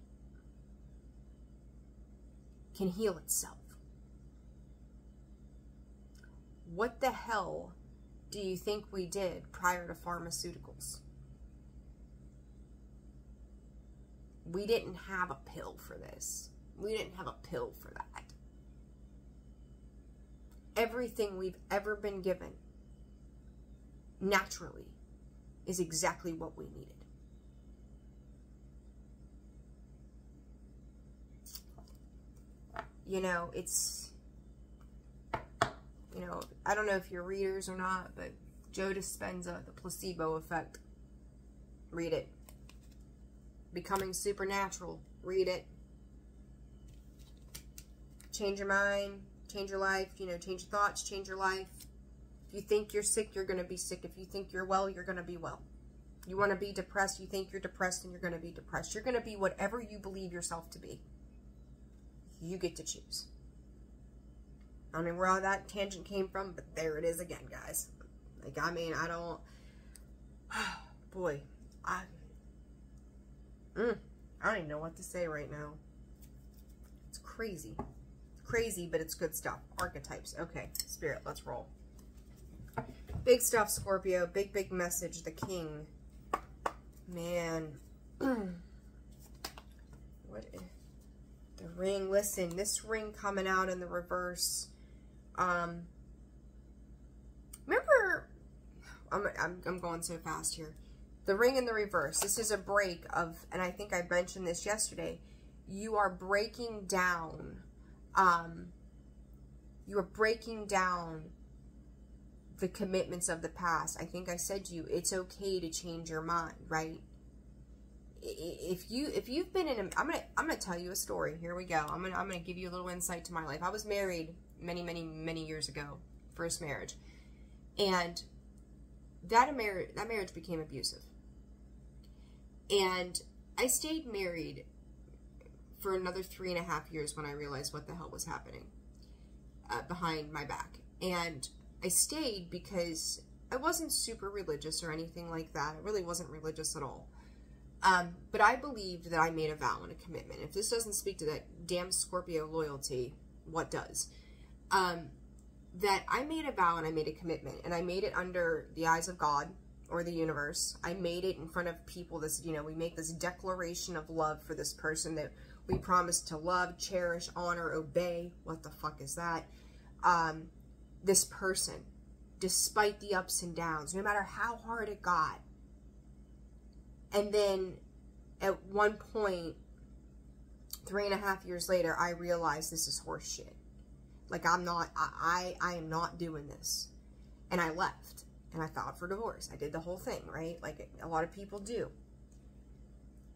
can heal itself. What the hell do you think we did prior to pharmaceuticals? We didn't have a pill for this. We didn't have a pill for that. Everything we've ever been given naturally is exactly what we needed. You know, it's, you know, I don't know if you're readers or not, but Joe Dispenza, The Placebo Effect. Read it. Becoming Supernatural. Read it. Change your mind. Change your life. You know, change your thoughts. Change your life. If you think you're sick, you're going to be sick. If you think you're well, you're going to be well. You want to be depressed, you think you're depressed, and you're going to be depressed. You're going to be whatever you believe yourself to be. You get to choose. I don't know where all that tangent came from, but there it is again, guys. Like, I mean, I don't... Boy, I don't even know what to say right now. It's crazy. Crazy, but it's good stuff. Archetypes. Okay, Spirit, let's roll. Big stuff, Scorpio. Big, big message. The King. Man. What is... The Ring. Listen, this ring coming out in the reverse. Remember... I'm going so fast here. The Ring in the reverse. This is a break of... And I think I mentioned this yesterday. You are breaking down... you are breaking down the commitments of the past. I think I said to you, it's okay to change your mind, right? If you've been in a, I'm gonna tell you a story. Here we go. I'm gonna give you a little insight to my life. I was married many years ago, first marriage, and that marriage became abusive, and I stayed married for another 3.5 years when I realized what the hell was happening behind my back. And I stayed because I wasn't super religious or anything like that. I really wasn't religious at all. But I believed that I made a vow and a commitment. If this doesn't speak to that damn Scorpio loyalty, what does? That I made a vow and I made a commitment. And I made it under the eyes of God. or the universe. I made it in front of people. This, you know, we make this declaration of love for this person that we promise to love, cherish, honor, obey. What the fuck is that? This person, despite the ups and downs, no matter how hard it got. And then at one point, 3.5 years later, I realized this is horse shit. Like, I am not doing this. And I left. And I filed for divorce. I did the whole thing, right? Like a lot of people do.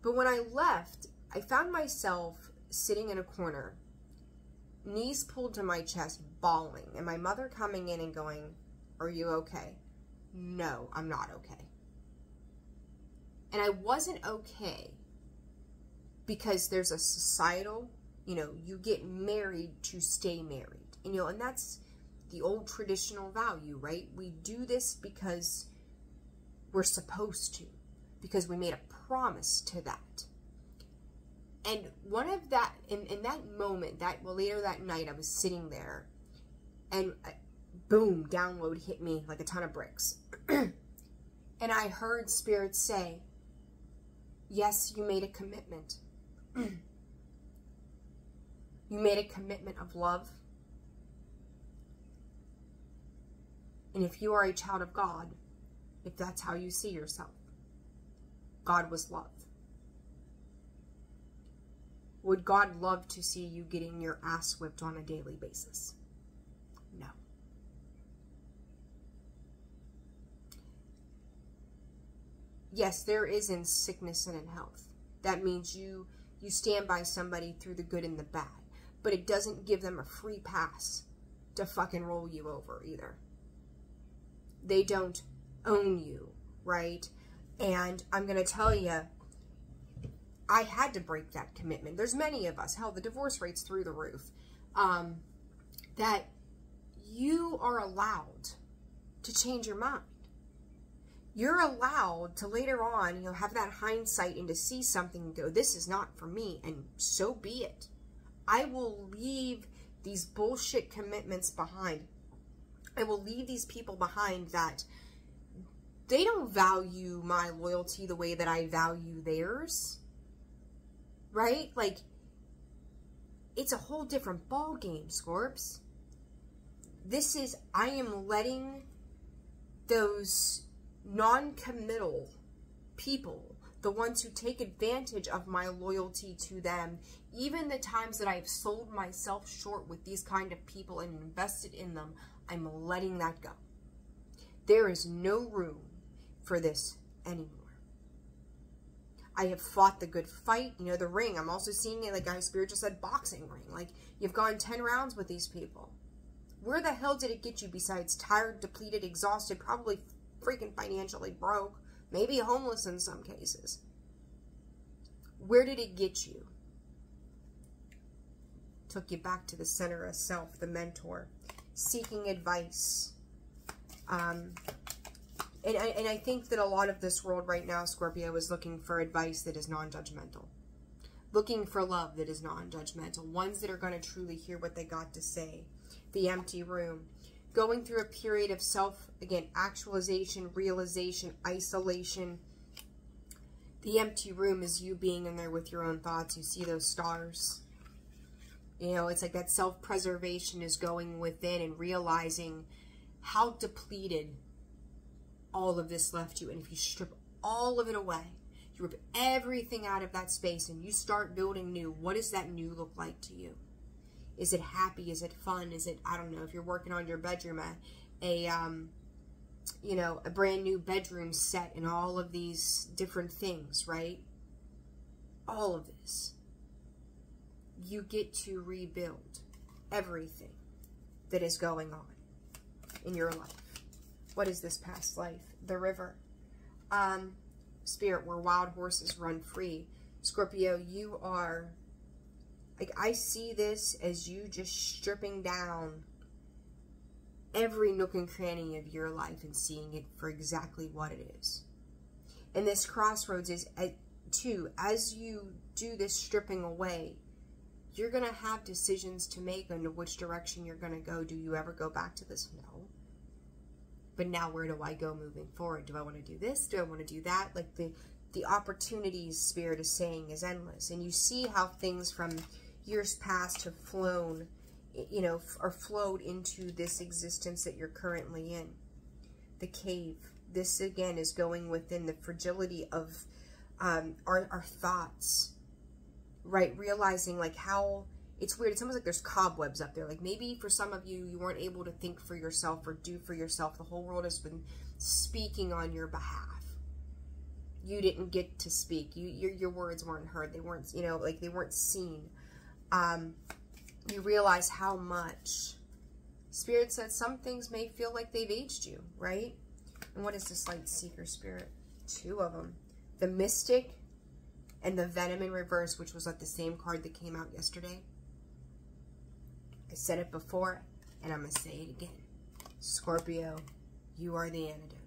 But when I left, I found myself sitting in a corner, knees pulled to my chest, bawling. And my mother coming in and going, "Are you okay?" No, I'm not okay. And I wasn't okay because there's a societal, you know, you get married to stay married. And, you know, and that's the old traditional value, right? We do this because we're supposed to, because we made a promise to that. And one of that, in that moment, later that night, I was sitting there, and boom, download hit me like a ton of bricks. And I heard Spirit say, yes, you made a commitment. You made a commitment of love. And if you are a child of God, if that's how you see yourself, God was love. Would God love to see you getting your ass whipped on a daily basis? No. Yes, there is in sickness and in health. That means you stand by somebody through the good and the bad. But it doesn't give them a free pass to fucking roll you over either. They don't own you, right? And I'm going to tell you, I had to break that commitment. There's many of us, hell, the divorce rate's through the roof, that you are allowed to change your mind. You're allowed to later on, you know, have that hindsight and to see something and go, this is not for me, and so be it. I will leave these bullshit commitments behind. I will leave these people behind that they don't value my loyalty the way that I value theirs. Right? Like, it's a whole different ball game, Scorps. This is, I am letting those non-committal people, the ones who take advantage of my loyalty to them, even the times that I've sold myself short with these kind of people and invested in them, I'm letting that go. There is no room for this anymore. I have fought the good fight. You know, the ring. I'm also seeing it like our Spirit just said, boxing ring. Like, you've gone 10 rounds with these people. Where the hell did it get you besides tired, depleted, exhausted, probably freaking financially broke, maybe homeless in some cases? Where did it get you? Took you back to the center of self, the mentor, seeking advice. And I think that a lot of this world right now, Scorpio, is looking for advice that is non-judgmental. Looking for love that is non-judgmental. Ones that are going to truly hear what they got to say. The empty room. Going through a period of again, actualization, realization, isolation. The empty room is you being in there with your own thoughts. You see those stars. You know, it's like that self-preservation is going within and realizing how depleted all of this left you. And if you strip all of it away, you rip everything out of that space and you start building new, what does that new look like to you? Is it happy? Is it fun? Is it, I don't know, if you're working on your bedroom, you know, a brand new bedroom set and all of these different things, right? All of this. You get to rebuild everything that is going on in your life. What is this past life? The river. Spirit, where wild horses run free. Scorpio, you are, like, I see this as you just stripping down every nook and cranny of your life and seeing it for exactly what it is. And this crossroads is, too, as you do this stripping away, you're going to have decisions to make on which direction you're going to go. Do you ever go back to this? No. But now where do I go moving forward? Do I want to do this? Do I want to do that? Like the opportunities, Spirit is saying, is endless. And you see how things from years past have flown, you know, or flowed into this existence that you're currently in. The cave. This, again, is going within the fragility of our thoughts, right? Realizing, like, how it's weird. It's almost like there's cobwebs up there. Like, maybe for some of you, you weren't able to think for yourself or do for yourself. The whole world has been speaking on your behalf. You didn't get to speak. Your words weren't heard. They weren't, you know, like, they weren't seen. You realize how much Spirit said some things may feel like they've aged you, right? And what is this light seeker, Spirit? 2 of them. The Mystic and the Venom in reverse, which was like the same card that came out yesterday. I said it before, and I'm going to say it again. Scorpio, you are the antidote.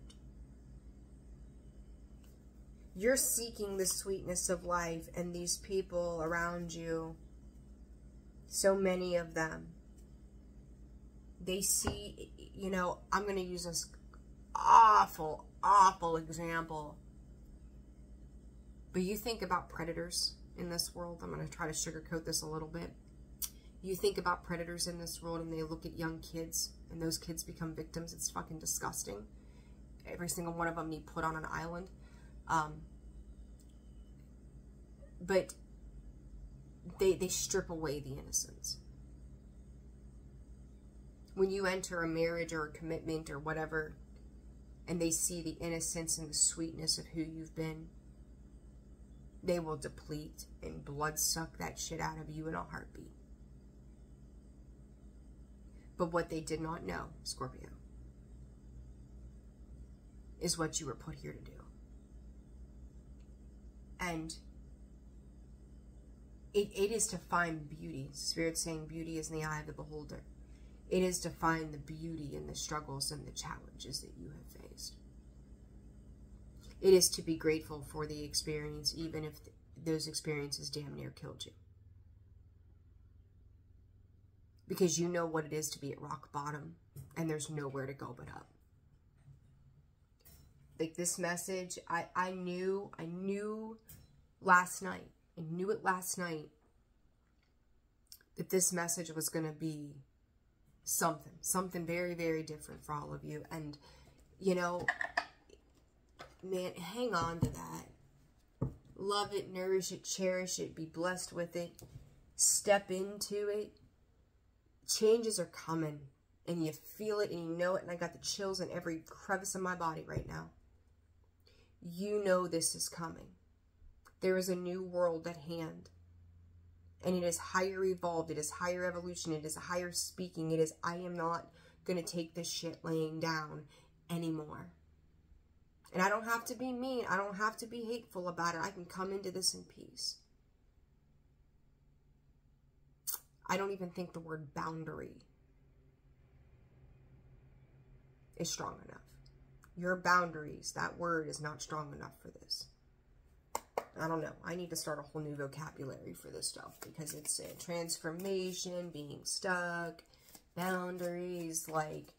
You're seeking the sweetness of life, and these people around you, so many of them, they see, you know, I'm going to use this awful, awful example. But you think about predators in this world. I'm going to try to sugarcoat this a little bit. You think about predators in this world, and they look at young kids, and those kids become victims. It's fucking disgusting. Every single one of them need put on an island. But they strip away the innocence. When you enter a marriage or a commitment or whatever, and they see the innocence and the sweetness of who you've been, they will deplete and blood suck that shit out of you in a heartbeat. But what they did not know, Scorpio, is what you were put here to do. And it is to find beauty. Spirit saying beauty is in the eye of the beholder. It is to find the beauty in the struggles and the challenges that you have faced. It is to be grateful for the experience, even if those experiences damn near killed you. Because you know what it is to be at rock bottom, and there's nowhere to go but up. Like this message, I knew last night, I knew it last night, that this message was going to be something very, very different for all of you. And, you know, man, hang on to that. Love it, nourish it, cherish it, be blessed with it. Step into it. Changes are coming, and you feel it and you know it, and I got the chills in every crevice of my body right now. You know this is coming. There is a new world at hand, and it is higher evolved, it is higher evolution, it is higher speaking, it is, I am not going to take this shit laying down anymore. And I don't have to be mean, I don't have to be hateful about it, I can come into this in peace. I don't even think the word boundary is strong enough. Your boundaries, that word is not strong enough for this. I don't know. I need to start a whole new vocabulary for this stuff, because it's a transformation, being stuck, boundaries. Like,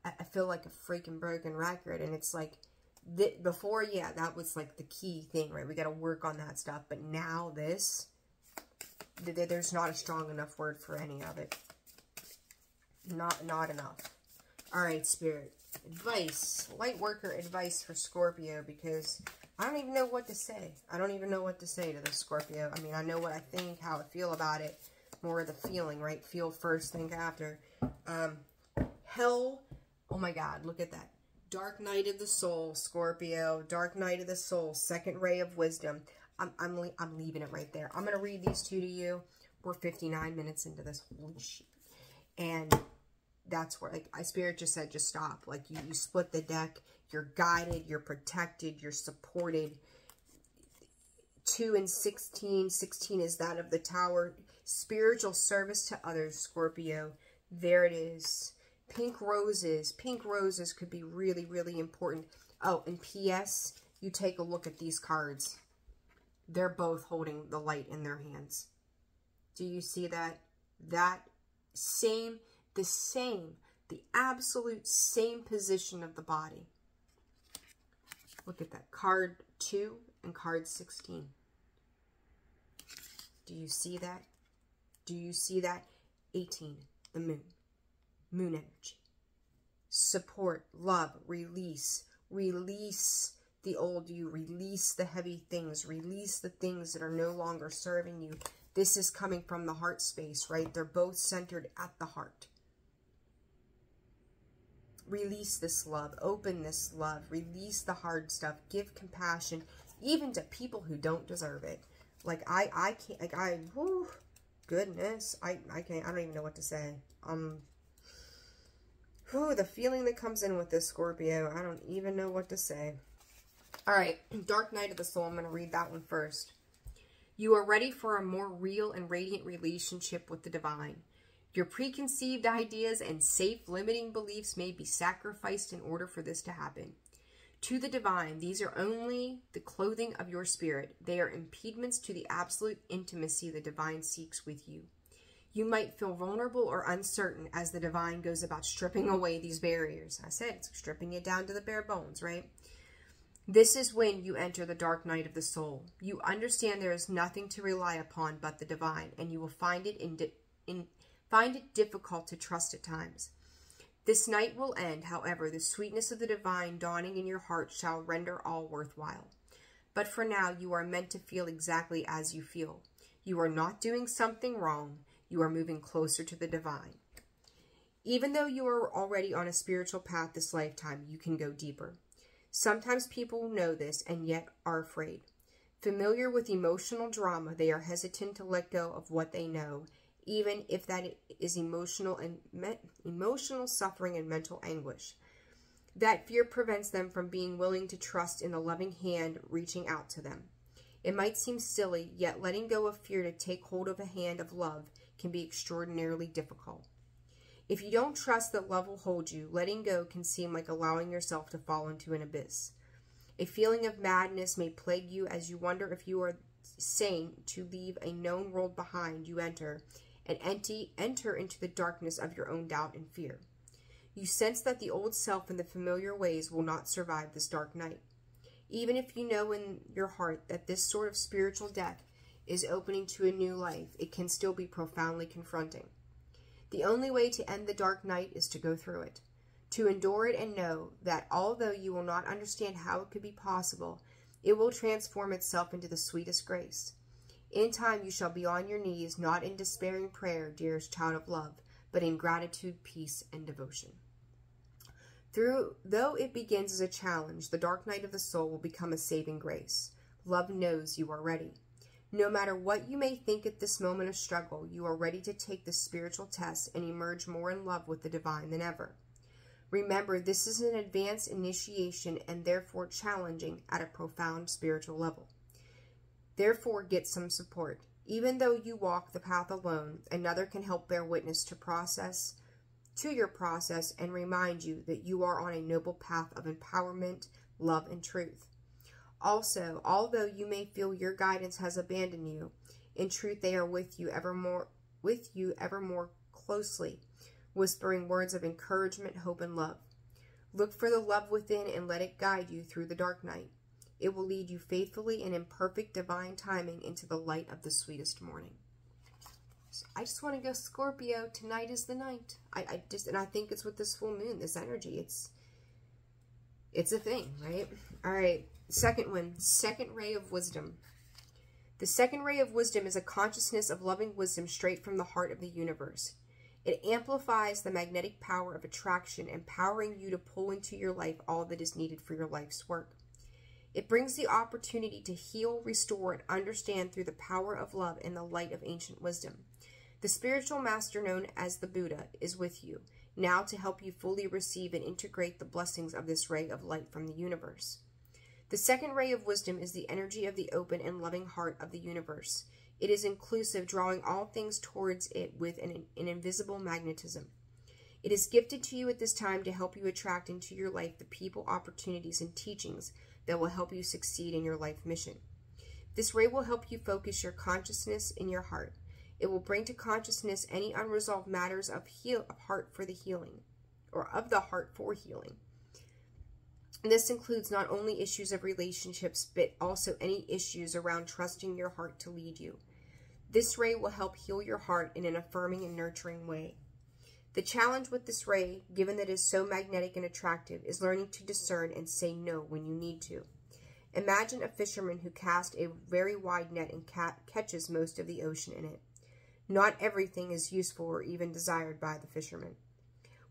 I feel like a freaking broken record, and it's like, before, yeah, that was like the key thing, right? We got to work on that stuff, but now this, there's not a strong enough word for any of it. Not enough. All right, Spirit. Advice. Light worker advice for Scorpio, because I don't even know what to say. I don't even know what to say to this Scorpio. I mean, I know what I think, how I feel about it. More of the feeling, right? Feel first, think after. Hell. Oh my God, look at that. Dark night of the soul, Scorpio. Dark night of the soul. Second ray of wisdom. I'm leaving it right there. I'm going to read these two to you. We're 59 minutes into this. Holy shit. And that's where, like, Spirit just said, just stop. Like, you split the deck. You're guided. You're protected. You're supported. 2 and 16. 16 is that of the Tower. Spiritual service to others, Scorpio. There it is. Pink roses. Pink roses could be really, really important. Oh, and P.S., you take a look at these cards. They're both holding the light in their hands. Do you see that? The The absolute same position of the body. Look at that. Card 2 and card 16. Do you see that? Do you see that? 18, the moon. Moon energy. Support, love, release. Release the old you. Release the heavy things. Release the things that are no longer serving you. This is coming from the heart space, right? They're both centered at the heart. Release this love. Open this love. Release the hard stuff. Give compassion, even to people who don't deserve it. Like, I can't, like, whew, goodness, I can't, I don't even know what to say. Whew, the feeling that comes in with this, Scorpio, I don't even know what to say. All right, Dark Night of the Soul, I'm going to read that one first. You are ready for a more real and radiant relationship with the divine. Your preconceived ideas and safe limiting beliefs may be sacrificed in order for this to happen. To the divine, these are only the clothing of your spirit. They are impediments to the absolute intimacy the divine seeks with you. You might feel vulnerable or uncertain as the divine goes about stripping away these barriers. I said it's stripping it down to the bare bones, right? This is when you enter the dark night of the soul. You understand there is nothing to rely upon but the divine, and you will find it difficult to trust at times. This night will end, however, the sweetness of the divine dawning in your heart shall render all worthwhile. But for now, you are meant to feel exactly as you feel. You are not doing something wrong. You are moving closer to the divine. Even though you are already on a spiritual path this lifetime, you can go deeper. Sometimes people know this and yet are afraid. Familiar with emotional drama, they are hesitant to let go of what they know, even if that is emotional suffering and mental anguish. That fear prevents them from being willing to trust in the loving hand reaching out to them. It might seem silly, yet letting go of fear to take hold of a hand of love can be extraordinarily difficult. If you don't trust that love will hold you, letting go can seem like allowing yourself to fall into an abyss. A feeling of madness may plague you as you wonder if you are sane to leave a known world behind you enter into the darkness of your own doubt and fear. You sense that the old self and the familiar ways will not survive this dark night. Even if you know in your heart that this sort of spiritual death is opening to a new life, it can still be profoundly confronting. The only way to end the dark night is to go through it, to endure it and know that although you will not understand how it could be possible, it will transform itself into the sweetest grace. In time you shall be on your knees, not in despairing prayer, dearest child of love, but in gratitude, peace, and devotion. Though it begins as a challenge, the dark night of the soul will become a saving grace. Love knows you are ready. No matter what you may think at this moment of struggle, you are ready to take the spiritual test and emerge more in love with the divine than ever. Remember, this is an advanced initiation and therefore challenging at a profound spiritual level. Therefore, get some support. Even though you walk the path alone, another can help bear witness to your process and remind you that you are on a noble path of empowerment, love, and truth. Also, although you may feel your guidance has abandoned you, in truth they are with you ever more closely, whispering words of encouragement, hope, and love. Look for the love within and let it guide you through the dark night. It will lead you faithfully and in perfect divine timing into the light of the sweetest morning. So I just want to go, Scorpio, tonight is the night. And I think it's with this full moon, this energy. It's a thing, right? All right. Second one, second ray of wisdom. The second ray of wisdom is a consciousness of loving wisdom straight from the heart of the universe. It amplifies the magnetic power of attraction, empowering you to pull into your life all that is needed for your life's work. It brings the opportunity to heal, restore, and understand through the power of love and the light of ancient wisdom. The spiritual master known as the Buddha is with you, now to help you fully receive and integrate the blessings of this ray of light from the universe. The second ray of wisdom is the energy of the open and loving heart of the universe. It is inclusive, drawing all things towards it with an invisible magnetism. It is gifted to you at this time to help you attract into your life the people, opportunities, and teachings that will help you succeed in your life mission. This ray will help you focus your consciousness in your heart. It will bring to consciousness any unresolved matters of heart for the healing. or of the heart for healing. And this includes not only issues of relationships, but also any issues around trusting your heart to lead you. This ray will help heal your heart in an affirming and nurturing way. The challenge with this ray, given that it is so magnetic and attractive, is learning to discern and say no when you need to. Imagine a fisherman who casts a very wide net and catches most of the ocean in it. Not everything is useful or even desired by the fisherman.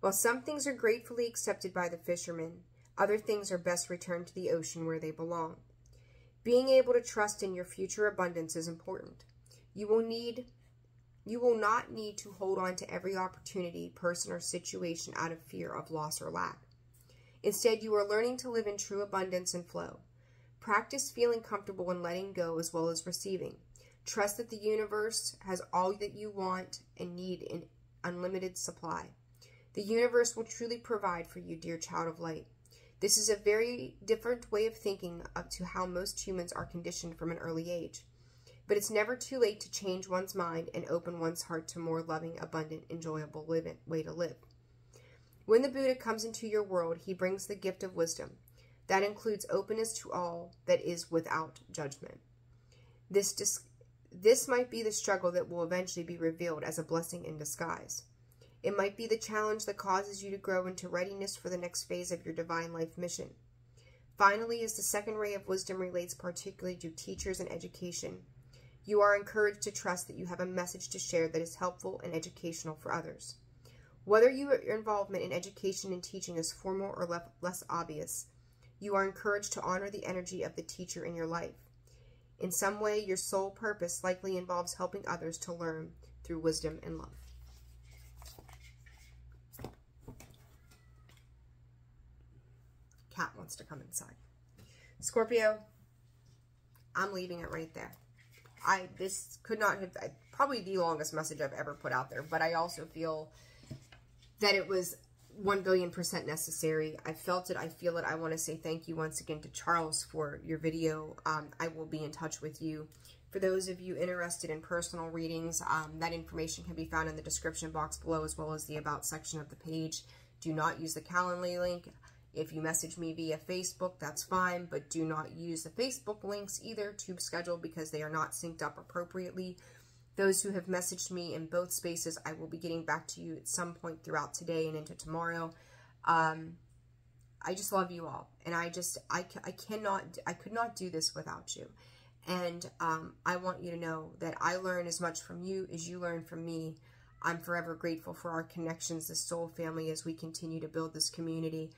While some things are gratefully accepted by the fisherman, other things are best returned to the ocean where they belong. Being able to trust in your future abundance is important. You will not need to hold on to every opportunity, person, or situation out of fear of loss or lack. Instead, you are learning to live in true abundance and flow. Practice feeling comfortable in letting go as well as receiving. Trust that the universe has all that you want and need in unlimited supply. The universe will truly provide for you, dear child of light. This is a very different way of thinking up to how most humans are conditioned from an early age. But it's never too late to change one's mind and open one's heart to more loving, abundant, enjoyable way to live. When the Buddha comes into your world, he brings the gift of wisdom. That includes openness to all that is without judgment. This might be the struggle that will eventually be revealed as a blessing in disguise. It might be the challenge that causes you to grow into readiness for the next phase of your divine life mission. Finally, as the second ray of wisdom relates particularly to teachers and education, you are encouraged to trust that you have a message to share that is helpful and educational for others. Whether your involvement in education and teaching is formal or less obvious, you are encouraged to honor the energy of the teacher in your life. In some way, your sole purpose likely involves helping others to learn through wisdom and love. Cat wants to come inside. Scorpio, I'm leaving it right there. This could not have, probably the longest message I've ever put out there, but I also feel that it was 1 billion% necessary. I felt it. I feel it. I want to say thank you once again to Charles for your video. I will be in touch with you. For those of you interested in personal readings, that information can be found in the description box below, as well as the About section of the page. Do not use the Calendly link. If you message me via Facebook, that's fine, but do not use the Facebook links either to schedule because they are not synced up appropriately. Those who have messaged me in both spaces, I will be getting back to you at some point throughout today and into tomorrow. I just love you all, and I could not do this without you. And I want you to know that I learn as much from you as you learn from me. I'm forever grateful for our connections, this soul family, as we continue to build this community.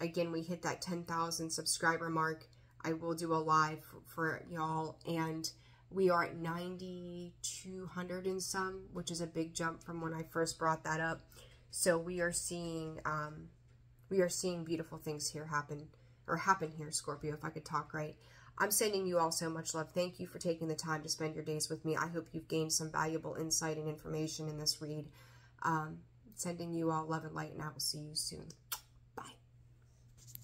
Again, we hit that 10,000 subscriber mark. I will do a live for y'all, and we are at 9,200 and some, which is a big jump from when I first brought that up. So we are seeing beautiful things here happen here, Scorpio, if I could talk right. I'm sending you all so much love. Thank you for taking the time to spend your days with me. I hope you've gained some valuable insight and information in this read. Sending you all love and light, and I will see you soon.